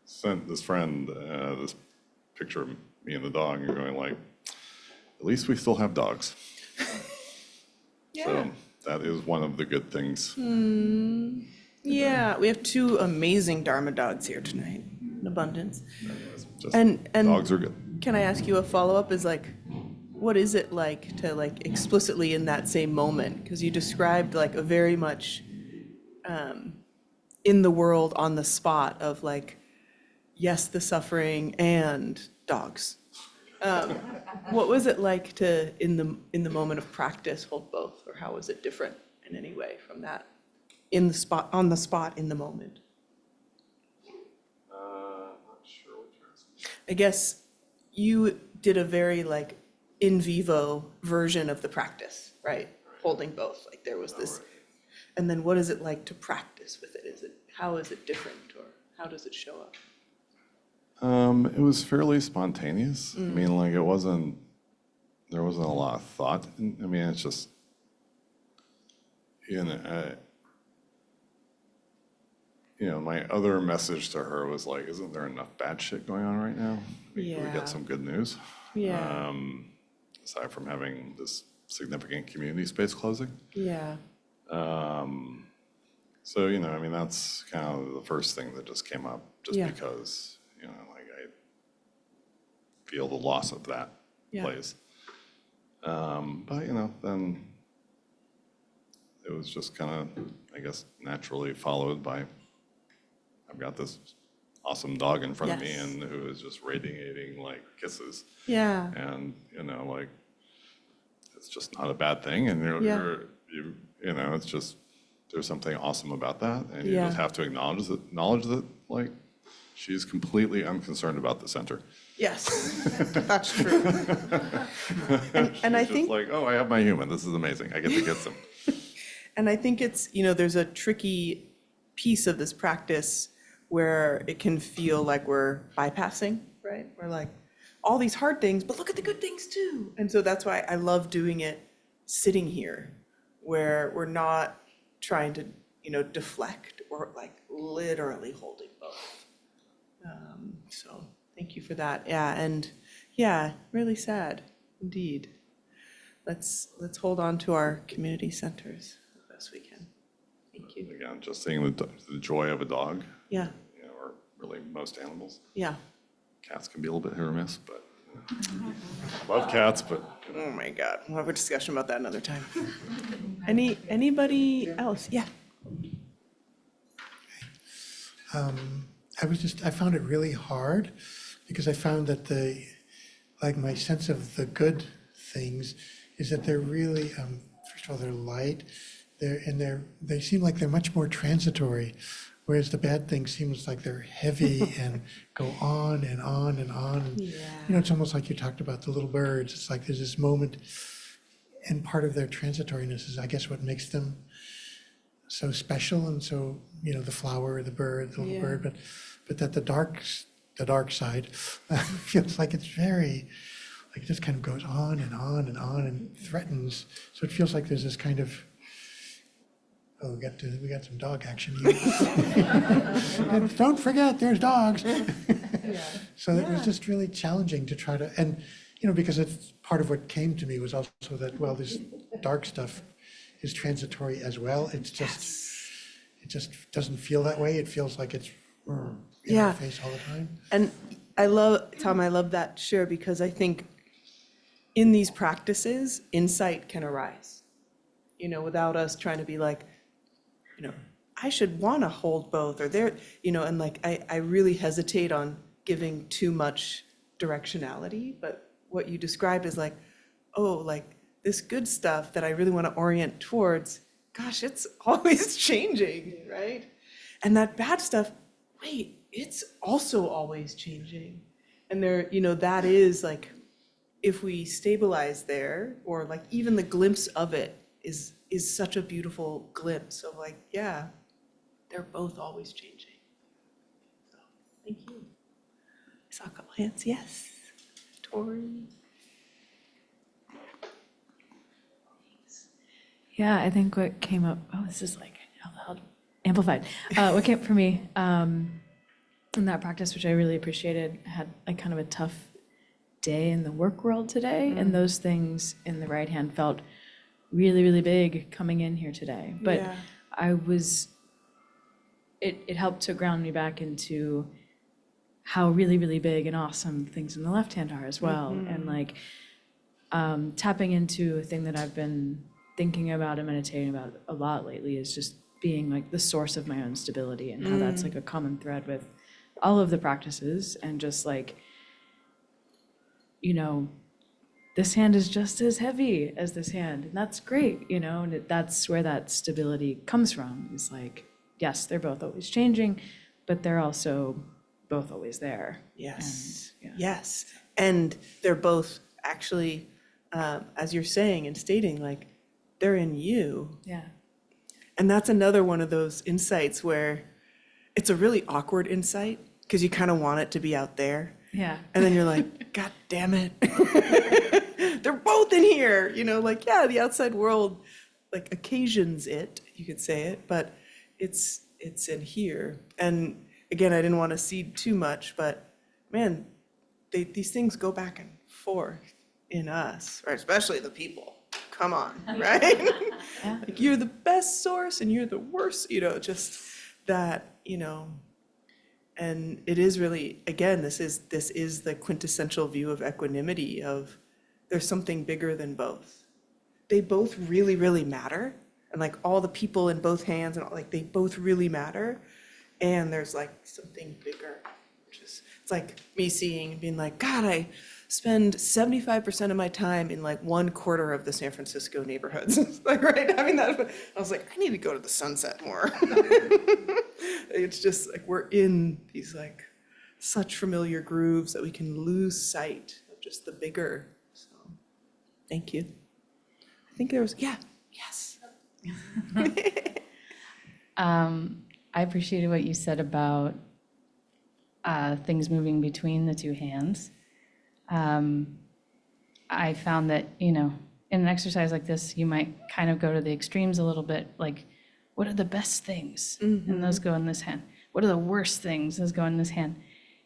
sent this friend this picture of me and the dog, and going like, at least we still have dogs. Yeah. So that is one of the good things. Yeah, we have 2 amazing Dharma dogs here tonight, in abundance. Just And dogs are good. can I ask you a follow-up? Is like, what is it like to like explicitly in that same moment? Because you described like a very much in the world, on the spot of like, yes, the suffering and dogs. What was it like to in the moment of practice hold both, or how was it different in any way from that in the spot, on the spot, in the moment? Not sure what you're asking. I guess you did a very like in vivo version of the practice, right? Holding both, like there was this, and then what is it like to practice with it? How is it different, or how does it show up? It was fairly spontaneous. I mean, like there wasn't a lot of thought. I mean, it's just, my other message to her was like, isn't there enough bad shit going on right now? We Yeah. got some good news. Yeah. Aside from having this significant community space closing. Yeah. So, I mean, that's kind of the first thing that just came up, just Yeah. because, like I feel the loss of that Yeah. place. But, then it was just kind of, I guess, naturally followed by, I've got this awesome dog in front of me Yes. and who is just radiating like kisses. Yeah. And, like, it's just not a bad thing. And Yeah. it's just, there's something awesome about that, and you Yeah. just have to acknowledge that, like, she's completely unconcerned about the center. Yes, that's true. And I She's think, just like, oh, I have my human. This is amazing. I get to get some. and I think it's, there's a tricky piece of this practice where it can feel like we're bypassing, right? We're like, all these hard things, but look at the good things too. And so that's why I love doing it sitting here, where we're not trying to, deflect or like literally holding both. So thank you for that. Yeah, and yeah, really sad indeed. Let's hold on to our community centers the best we can. Thank you. Again, just seeing the joy of a dog, Yeah, or really most animals. yeah. Cats can be a little bit hit or miss, but love cats, but Oh my God, we'll have a discussion about that another time. Anybody else? Yeah. I found it really hard because I found that my sense of the good things is that they're really, first of all, they're light, they seem like they're much more transitory, whereas the bad things seems like they're heavy and go on and on and on. And, it's almost like you talked about the little birds. It's like there's this moment, and part of their transitoriness is, I guess, what makes them so special. And so, the flower, the bird, the little bird, but that the dark side feels like it's very, like it just kind of goes on and on and on and threatens. So it feels like there's this kind of, oh, we got some dog action here. And don't forget, there's dogs. So it was just really challenging to try to, and, because it's part of what came to me was also that, well, this dark stuff is transitory as well. It just doesn't feel that way. It feels like it's in Yeah. our face all the time. And Tom, I love that share, because I think in these practices, insight can arise, without us trying to be like, I should want to hold both, or there, and like, I really hesitate on giving too much directionality, but what you described is like, oh, like this good stuff that I really want to orient towards, gosh, it's always changing, right? And that bad stuff, wait, it's also always changing. And there, that is like, if we stabilize there, or like even the glimpse of it is such a beautiful glimpse of like, yeah, they're both always changing. So, thank you. I saw a couple hands, yes. Tori. Yeah, I think what came up, this is like out loud, amplified. What came up for me in that practice, which I really appreciated, I had like kind of a tough day in the work world today, and those things in the right hand felt really, really big coming in here today. But Yeah. it helped to ground me back into how really, really big and awesome things in the left hand are as well. And like tapping into a thing that I've been thinking about and meditating about a lot lately is just being like the source of my own stability, and how that's like a common thread with all of the practices, and just like, this hand is just as heavy as this hand, and that's great, and that's where that stability comes from. Is like, yes, they're both always changing, but they're also both always there. Yes, And, yes. And they're both actually, as you're saying and stating, like, they're in you. Yeah. And that's another one of those insights where it's a really awkward insight, because you kind of want it to be out there. Yeah. And then you're like, God damn it. They're both in here, like, yeah, the outside world like occasions it, you could say it, but it's in here. And again, I didn't want to cede too much, but man, these things go back and forth in us, right? Especially the people. Come on, right? Like, you're the best source and you're the worst, just that, and it is really, again, this is the quintessential view of equanimity, of there's something bigger than both. They both really, really matter. And like all the people in both hands, and all, like they both really matter. And there's like something bigger It's like me seeing and being like, God, I spend 75% of my time in like 1/4 of the San Francisco neighborhoods. Like, right, having that, I was like, I need to go to the Sunset more. It's just like we're in these like such familiar grooves that we can lose sight of just the bigger. So, thank you. I think there was, yeah, yes. I appreciated what you said about things moving between the two hands. I found that, in an exercise like this, you might kind of go to the extremes a little bit, like, what are the best things? And those go in this hand. What are the worst things? Those go in this hand.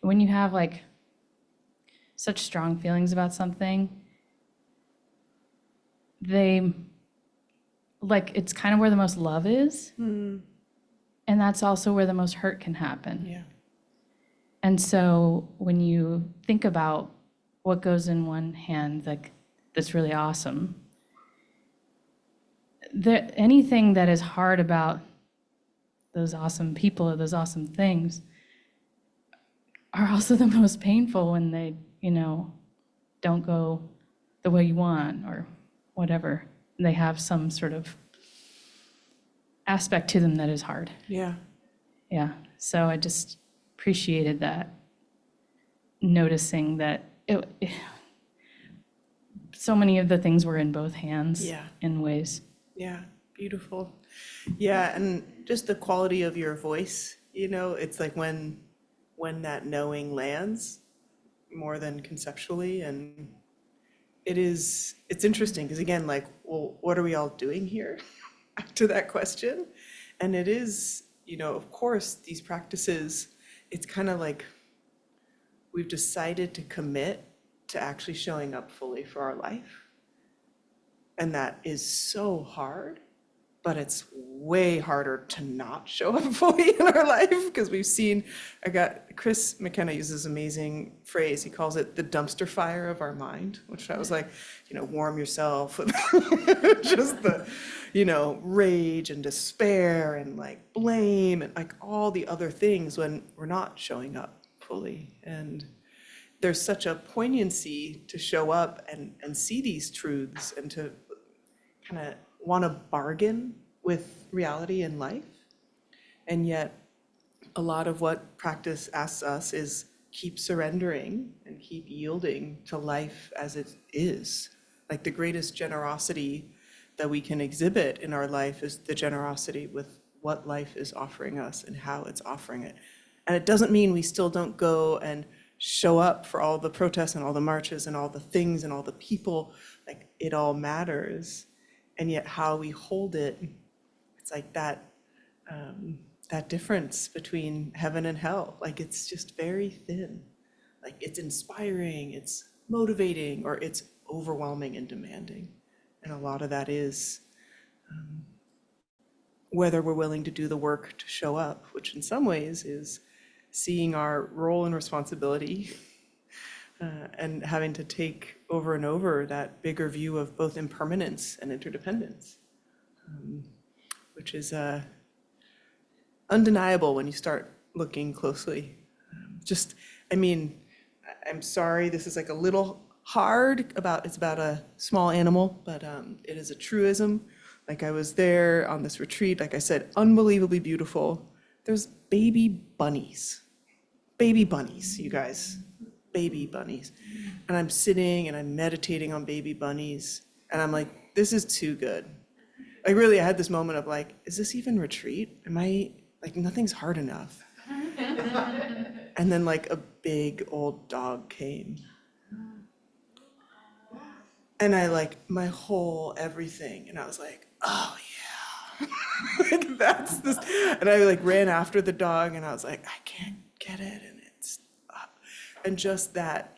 And when you have like such strong feelings about something, it's kind of where the most love is. And that's also where the most hurt can happen. Yeah. And so when you think about what goes in one hand, like that's really awesome, anything that is hard about those awesome people or those awesome things are also the most painful when they, don't go the way you want or whatever. And they have some sort of aspect to them that is hard. Yeah. Yeah. So I just appreciated that, noticing that so many of the things were in both hands. Yeah. In ways. Yeah, beautiful. Yeah, and just the quality of your voice, it's like when that knowing lands more than conceptually, and it's interesting because again, like, well, what are we all doing here? To that question. And it is, of course, these practices, it's kind of like we've decided to commit to actually showing up fully for our life. And that is so hard, but it's way harder to not show up fully in our life because we've seen, Chris McKenna uses an amazing phrase. He calls it the dumpster fire of our mind, which I was like, warm yourself with just the, rage and despair and like blame and like all the other things when we're not showing up fully. And there's such a poignancy to show up and see these truths and to kind of want to bargain with reality in life. And yet a lot of what practice asks us is keep surrendering and keep yielding to life as it is. Like the greatest generosity that we can exhibit in our life is the generosity with what life is offering us and how it's offering it. And it doesn't mean we still don't go and show up for all the protests and all the marches and all the things and all the people. Like it all matters. And yet how we hold it, it's like that difference between heaven and hell. Like it's just very thin. Like it's inspiring, it's motivating, or it's overwhelming and demanding. And a lot of that is whether we're willing to do the work to show up, which in some ways is seeing our role and responsibility and having to take over and over that bigger view of both impermanence and interdependence, which is undeniable when you start looking closely. I'm sorry, this is like a little hard it's about a small animal, but it is a truism. Like I was there on this retreat, like I said, unbelievably beautiful. There's baby bunnies, you guys, baby bunnies. And I'm sitting and I'm meditating on baby bunnies. And I'm like, this is too good. Like really, I had this moment of like, is this even retreat? Nothing's hard enough. And then like a big old dog came. And I like my whole everything. And I was like, oh yeah. Like that's this. And I like ran after the dog and I was like, I can't get it. And it's up. And just that,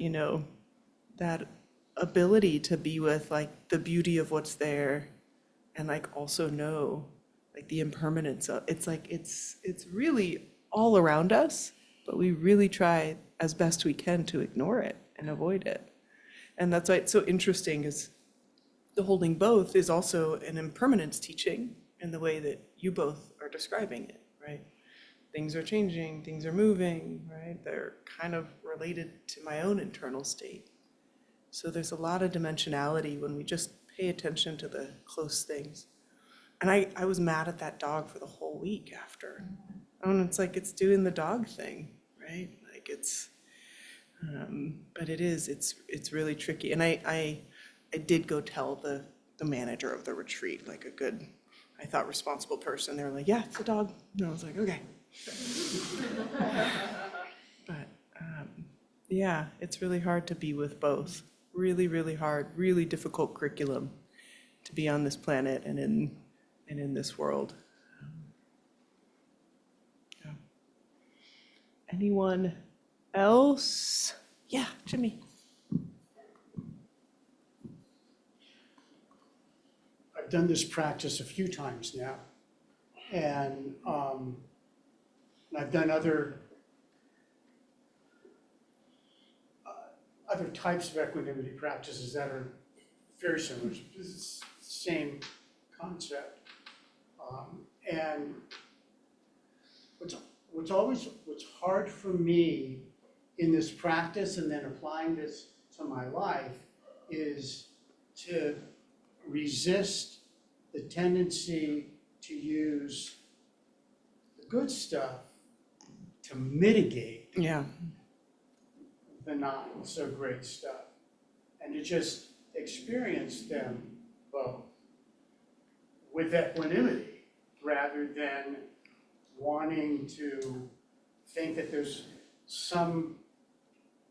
that ability to be with like the beauty of what's there and like also know like the impermanence of it's like it's really all around us, but we really try as best we can to ignore it and avoid it. And that's why it's so interesting is the holding both is also an impermanence teaching in the way that you both are describing it, right? things are changing, things are moving, right? They're kind of related to my own internal state. So there's a lot of dimensionality when we just pay attention to the close things. And I was mad at that dog for the whole week after. And it's like it's doing the dog thing, right? Like it's, but it's really tricky. And I did go tell the manager of the retreat, like a good, I thought, responsible person. They were like, yeah, it's a dog. And I was like, okay. But yeah, it's really hard to be with both. Really, really hard, really difficult curriculum to be on this planet and in this world. Yeah. Anyone else? Yeah, Jimmy. I've done this practice a few times now, and I've done other types of equanimity practices that are very similar. It's the same concept, and what's hard for me in this practice, and then applying this to my life, is to resist the tendency to use the good stuff to mitigate Yeah. the not so great stuff, and to just experience them both with equanimity rather than wanting to think that there's some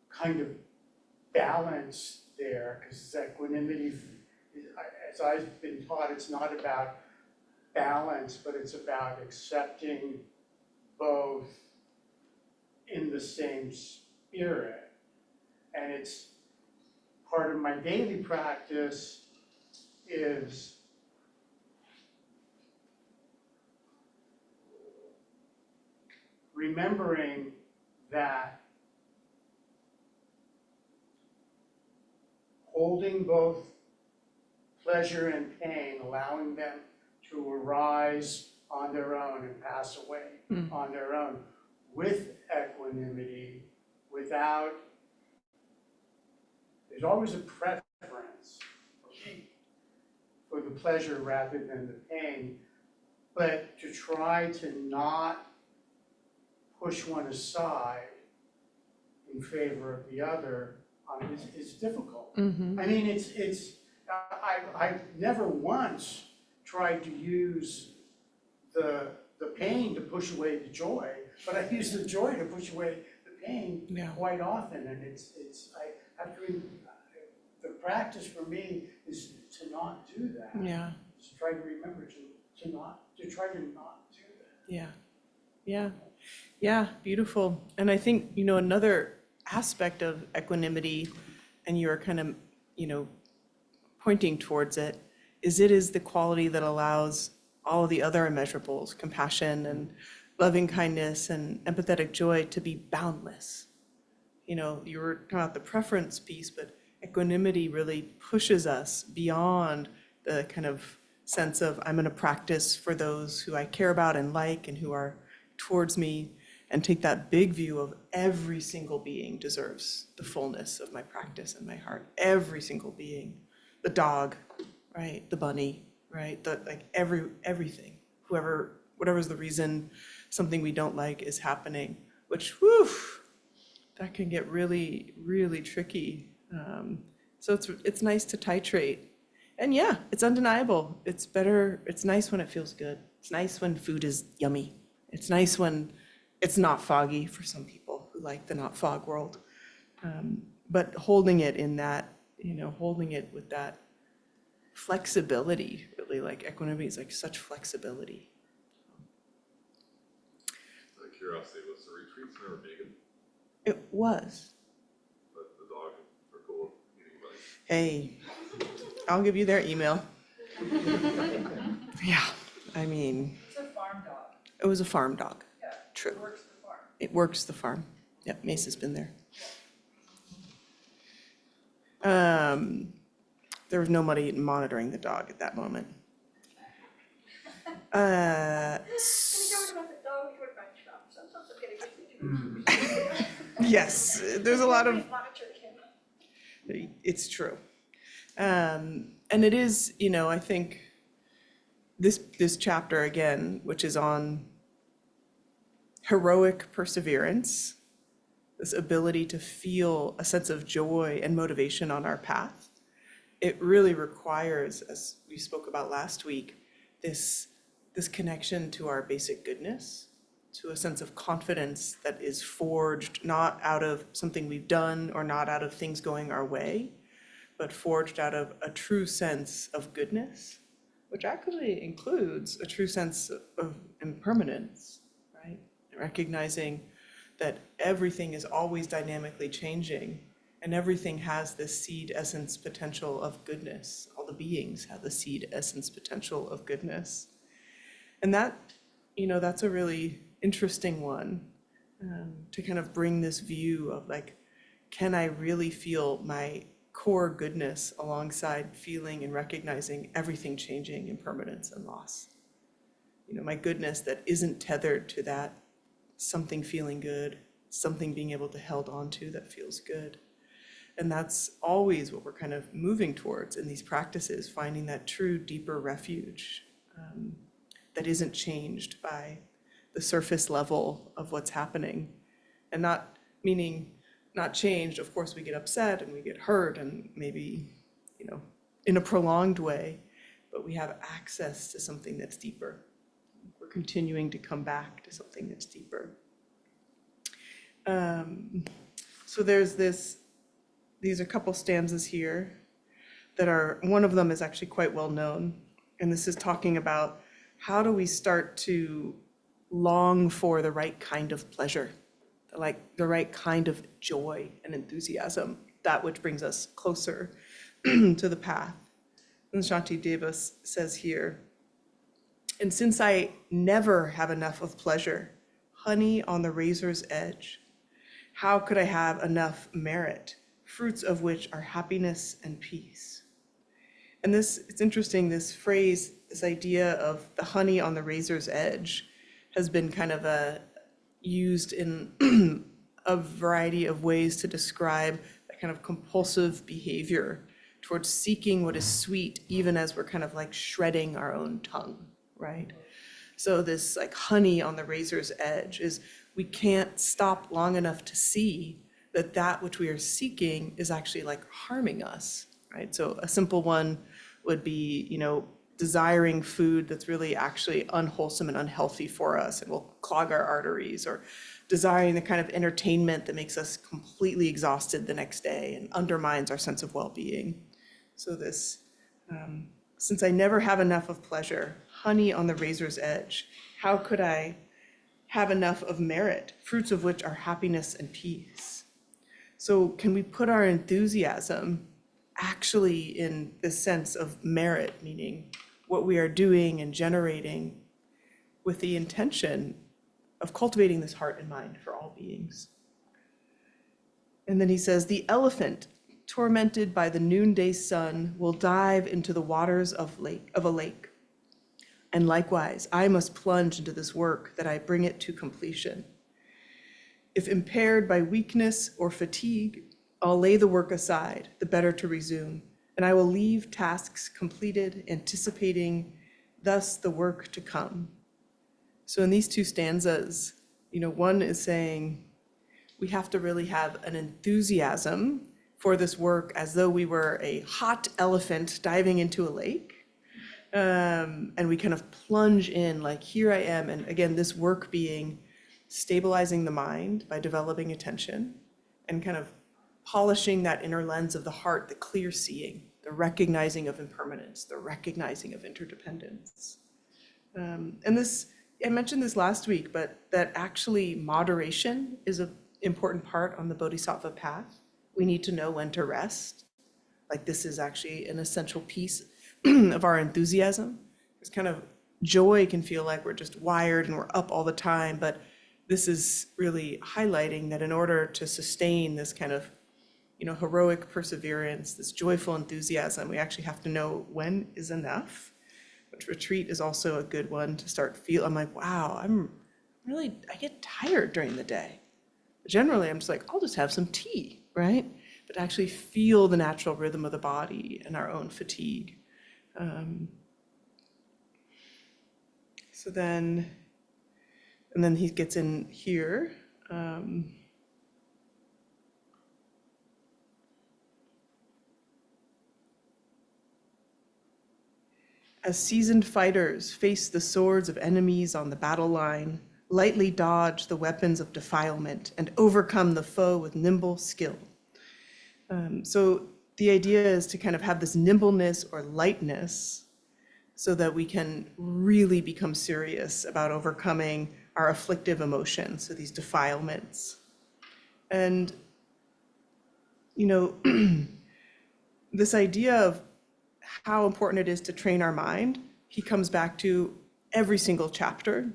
kind of balance there, because equanimity, as I've been taught, it's not about balance, but it's about accepting both in the same spirit. And it's part of my daily practice is remembering that holding both pleasure and pain, allowing them to arise on their own and pass away on their own with equanimity, without, there's always a preference for the pleasure rather than the pain, but to try to not push one aside in favor of the other is difficult. Mm-hmm. I mean, I've never once tried to use the pain to push away the joy, but I use the joy to push away the pain quite often, and I have to. The practice for me is to not do that. Yeah. To try to remember to try to not do that. Yeah. Yeah. Yeah. Beautiful. And I think, another aspect of equanimity, and you're kind of, pointing towards it is the quality that allows all of the other immeasurables, compassion and loving kindness and empathetic joy, to be boundless. You were talking about the preference piece, but equanimity really pushes us beyond the kind of sense of I'm going to practice for those who I care about and like and who are towards me, and take that big view of every single being deserves the fullness of my practice and my heart. Every single being. The dog, right? The bunny, right? Everything. Whatever's the reason something we don't like is happening, which, that can get really, really tricky. So it's nice to titrate. And yeah, it's undeniable. It's better, it's nice when it feels good. It's nice when food is yummy. It's nice when it's not foggy for some people who like the not fog world. But holding it in that, holding it with that flexibility, really, like equanimity is like such flexibility. Out of curiosity, was the retreat center vegan? It was. But the dogs are cool eating bugs. Hey, I'll give you their email. Yeah, I mean. It's a farm dog. It was a farm dog. Yeah. True. It works the farm. It works the farm. Yep, Mace's been there. There was nobody monitoring the dog at that moment. When you talk about the dog, you would mention up, so. Yes, there's a lot of, it's true. And it is, I think this chapter again, which is on heroic perseverance, this ability to feel a sense of joy and motivation on our path, it really requires, as we spoke about last week, this connection to our basic goodness, to a sense of confidence that is forged not out of something we've done or not out of things going our way, but forged out of a true sense of goodness, which actually includes a true sense of impermanence, right? Recognizing that everything is always dynamically changing and everything has this seed essence potential of goodness. All the beings have the seed essence potential of goodness. And that, that's a really interesting one, to kind of bring this view of like, can I really feel my core goodness alongside feeling and recognizing everything changing, impermanence and loss? My goodness that isn't tethered to that something feeling good, something being able to held on to that feels good. And that's always what we're kind of moving towards in these practices, finding that true, deeper refuge that isn't changed by the surface level of what's happening. And not meaning not changed, of course we get upset and we get hurt and maybe, in a prolonged way, but we have access to something that's deeper. We're continuing to come back to something that's deeper. So there's these are a couple stanzas here that are, one of them is actually quite well known. And this is talking about how do we start to long for the right kind of pleasure, like the right kind of joy and enthusiasm, that which brings us closer to the path. And Shanti Deva says here, and since I never have enough of pleasure, honey on the razor's edge, how could I have enough merit, fruits of which are happiness and peace? And it's interesting, this phrase, this idea of the honey on the razor's edge has been kind of used in a variety of ways to describe that kind of compulsive behavior towards seeking what is sweet, even as we're kind of like shredding our own tongue, right? So this like honey on the razor's edge is we can't stop long enough to see that which we are seeking is actually like harming us, right? So a simple one would be, desiring food that's really actually unwholesome and unhealthy for us and will clog our arteries, or desiring the kind of entertainment that makes us completely exhausted the next day and undermines our sense of well-being. So this, since I never have enough of pleasure, honey on the razor's edge, how could I have enough of merit, fruits of which are happiness and peace? So can we put our enthusiasm actually in this sense of merit, meaning what we are doing and generating with the intention of cultivating this heart and mind for all beings? And then he says, the elephant, tormented by the noonday sun, will dive into the waters of a lake. And likewise, I must plunge into this work that I bring it to completion. If impaired by weakness or fatigue, I'll lay the work aside, the better to resume, and I will leave tasks completed, anticipating thus the work to come. So in these two stanzas, one is saying we have to really have an enthusiasm for this work as though we were a hot elephant diving into a lake. And we kind of plunge in like, here I am. And again, this work being stabilizing the mind by developing attention and kind of polishing that inner lens of the heart, the clear seeing, the recognizing of impermanence, the recognizing of interdependence. And this, I mentioned this last week, but that actually moderation is an important part on the Bodhisattva path. We need to know when to rest. Like this is actually an essential piece of our enthusiasm. It's kind of joy can feel like we're just wired and we're up all the time, but this is really highlighting that in order to sustain this kind of, heroic perseverance, this joyful enthusiasm, we actually have to know when is enough. But retreat is also a good one to start feel. I'm like, wow, I get tired during the day. Generally, I'm just like, I'll just have some tea, right? But actually feel the natural rhythm of the body and our own fatigue. So then, and then he gets in here. As seasoned fighters face the swords of enemies on the battle line, lightly dodge the weapons of defilement, and overcome the foe with nimble skill. So the idea is to kind of have this nimbleness or lightness so that we can really become serious about overcoming our afflictive emotions, so these defilements. And, you know, this idea of how important it is to train our mind, he comes back to every single chapter.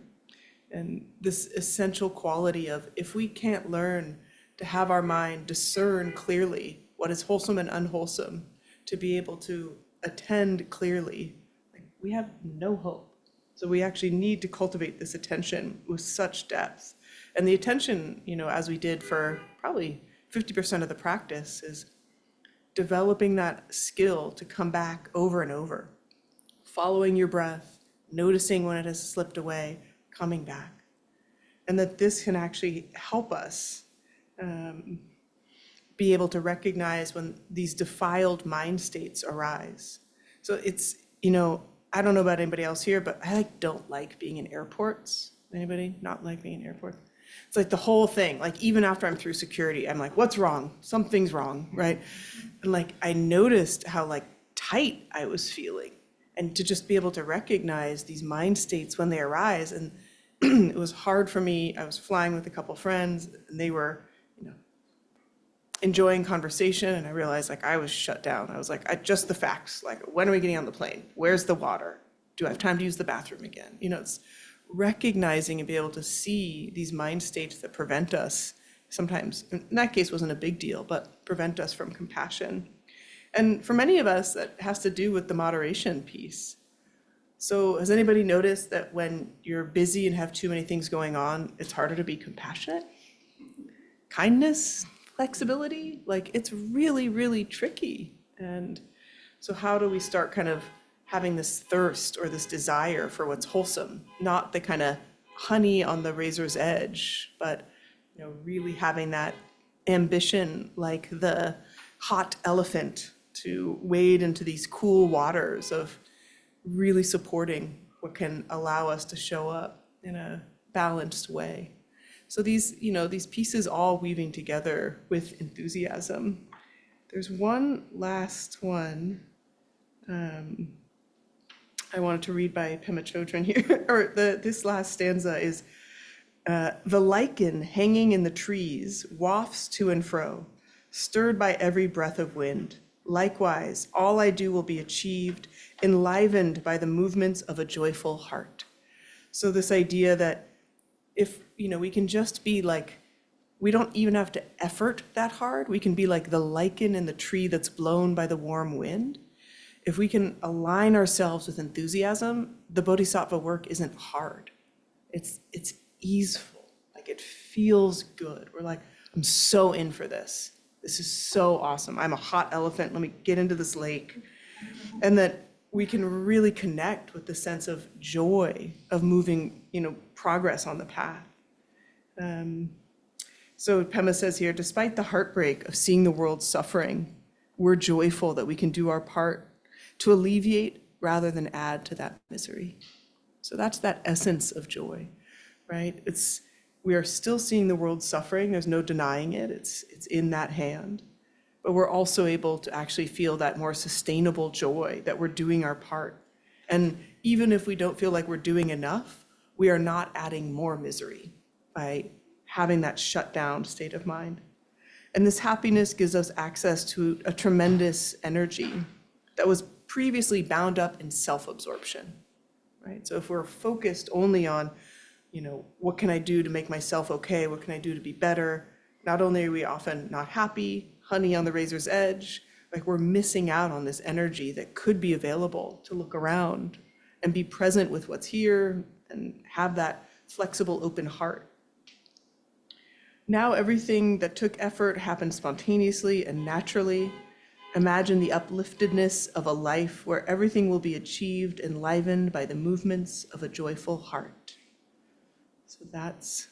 And this essential quality of if we can't learn to have our mind discern clearly what is wholesome and unwholesome, to be able to attend clearly, like, we have no hope. So we actually need to cultivate this attention with such depth. And the attention, you know, as we did for probably 50% of the practice, is developing that skill to come back over and over, following your breath, noticing when it has slipped away, coming back. And that this can actually help us be able to recognize when these defiled mind states arise. So it's, you know, I don't know about anybody else here, but I don't like being in airports. Anybody not like being in airports? It's like the whole thing, like even after I'm through security, I'm like, what's wrong? Something's wrong, right? And like, I noticed how like tight I was feeling, and to just be able to recognize these mind states when they arise. And it was hard for me. I was flying with a couple friends, and they were, you know, enjoying conversation, and I realized like I was shut down. I was like, just the facts, like, when are we getting on the plane? Where's the water? Do I have time to use the bathroom again? You know, it's recognizing and be able to see these mind states that prevent us sometimes, in that case wasn't a big deal, but prevent us from compassion. And for many of us, that has to do with the moderation piece. So has anybody noticed that when you're busy and have too many things going on, it's harder to be compassionate? Kindness, flexibility, like it's really, really tricky. And so how do we start kind of having this thirst or this desire for what's wholesome, not the kind of honey on the razor's edge, but, you know, really having that ambition like the hot elephant to wade into these cool waters of really supporting what can allow us to show up in a balanced way. So these, you know, these pieces all weaving together with enthusiasm. There's one last one I wanted to read by Pema Chodron here, or this last stanza is, the lichen hanging in the trees wafts to and fro, stirred by every breath of wind. Likewise, all I do will be achieved, enlivened by the movements of a joyful heart. So this idea that if, you know, we can just be like, we don't even have to effort that hard. We can be like the lichen in the tree that's blown by the warm wind. If we can align ourselves with enthusiasm, the Bodhisattva work isn't hard. It's easeful, like it feels good. We're like, I'm so in for this. This is so awesome. I'm a hot elephant. Let me get into this lake. And that we can really connect with the sense of joy of moving, you know, progress on the path. So Pema says here, despite the heartbreak of seeing the world suffering, we're joyful that we can do our part to alleviate rather than add to that misery. So that's that essence of joy, right? We are still seeing the world suffering. There's no denying it. It's in that hand. But we're also able to actually feel that more sustainable joy that we're doing our part. And even if we don't feel like we're doing enough, we are not adding more misery by having that shut down state of mind. And this happiness gives us access to a tremendous energy that was previously bound up in self-absorption, right? So if we're focused only on, you know, what can I do to make myself okay? What can I do to be better? Not only are we often not happy, honey on the razor's edge, like we're missing out on this energy that could be available to look around and be present with what's here and have that flexible, open heart. Now everything that took effort happened spontaneously and naturally. Imagine the upliftedness of a life where everything will be achieved, enlivened by the movements of a joyful heart. So that's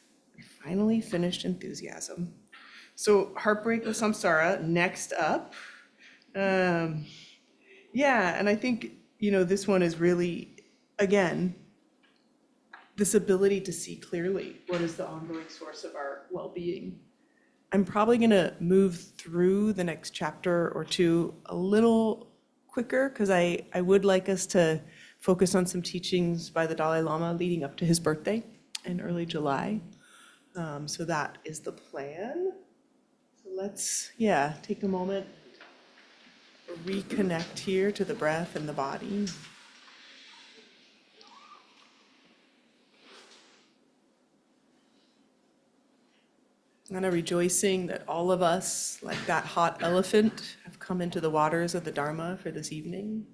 finally finished enthusiasm. So heartbreak with samsara, next up. Yeah, and I think, this one is really, again, this ability to see clearly what is the ongoing source of our well-being. I'm probably going to move through the next chapter or two a little quicker because I would like us to focus on some teachings by the Dalai Lama leading up to his birthday in early July. So that is the plan. So let's, take a moment, reconnect here to the breath and the body. And a rejoicing that all of us, like that hot elephant, have come into the waters of the Dharma for this evening.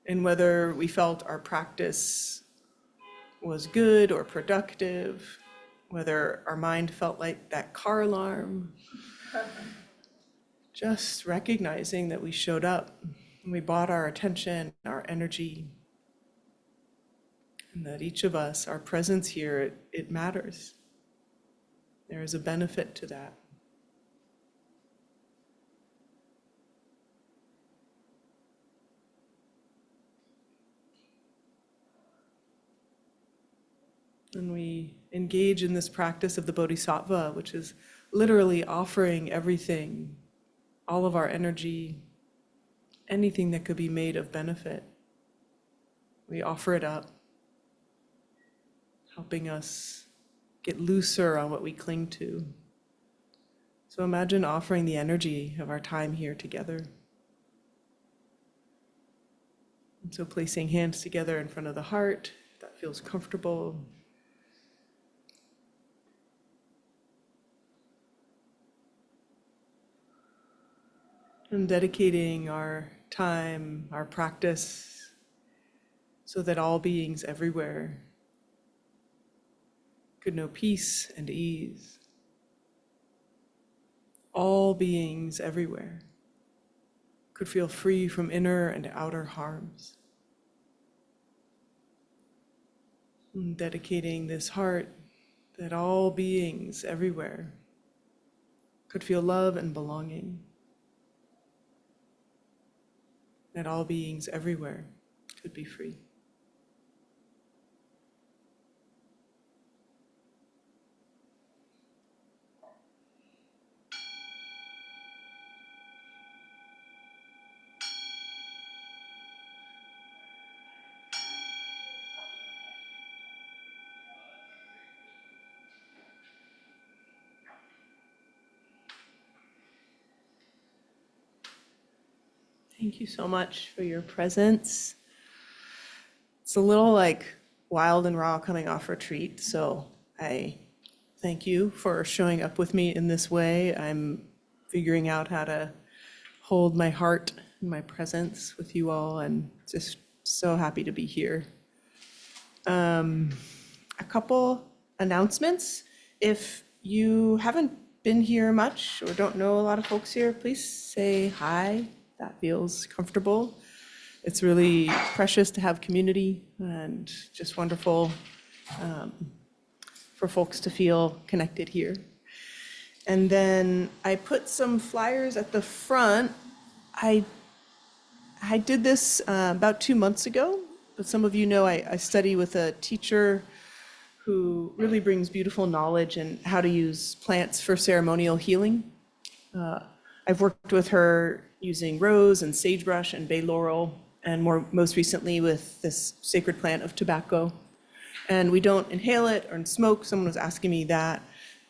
And whether we felt our practice was good or productive, whether our mind felt like that car alarm, just recognizing that we showed up and we brought our attention, our energy, and that each of us, our presence here, it matters. There is a benefit to that. And we engage in this practice of the Bodhisattva, which is literally offering everything, all of our energy, anything that could be made of benefit. We offer it up, helping us get looser on what we cling to. So imagine offering the energy of our time here together. And so placing hands together in front of the heart, if that feels comfortable. And dedicating our time, our practice, so that all beings everywhere could know peace and ease. All beings everywhere could feel free from inner and outer harms. And dedicating this heart that all beings everywhere could feel love and belonging. That all beings everywhere could be free. Thank you so much for your presence. It's a little like wild and raw coming off retreat, so I thank you for showing up with me in this way. I'm figuring out how to hold my heart and my presence with you all, and just so happy to be here. A couple announcements. If you haven't been here much or don't know a lot of folks here, please say hi. That feels comfortable. It's really precious to have community and just wonderful for folks to feel connected here. And then I put some flyers at the front. I did this about 2 months ago, but some of you know I study with a teacher who really brings beautiful knowledge in how to use plants for ceremonial healing. I've worked with her using rose and sagebrush and bay laurel, and most recently with this sacred plant of tobacco. And we don't inhale it or smoke. Someone was asking me that.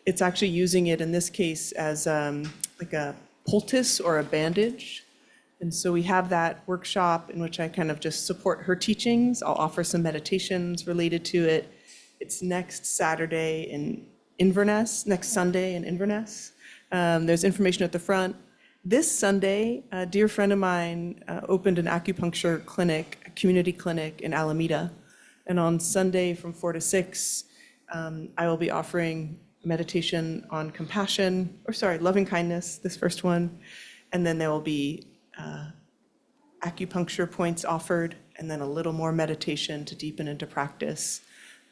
It's actually using it in this case as like a poultice or a bandage. And so we have that workshop in which I kind of just support her teachings. I'll offer some meditations related to it. It's next Saturday in Inverness, next Sunday in Inverness. There's information at the front. This Sunday, a dear friend of mine opened an acupuncture clinic, a community clinic in Alameda. And on Sunday from 4 to 6, I will be offering meditation on compassion, or sorry, loving kindness, this first one. And then there will be acupuncture points offered, and then a little more meditation to deepen into practice.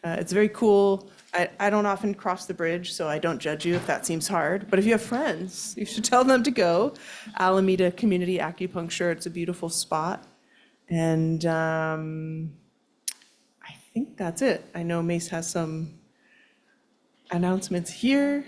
It's very cool. I don't often cross the bridge, so I don't judge you if that seems hard. But if you have friends, you should tell them to go. Alameda Community Acupuncture, it's a beautiful spot. And I think that's it. I know Mace has some announcements here.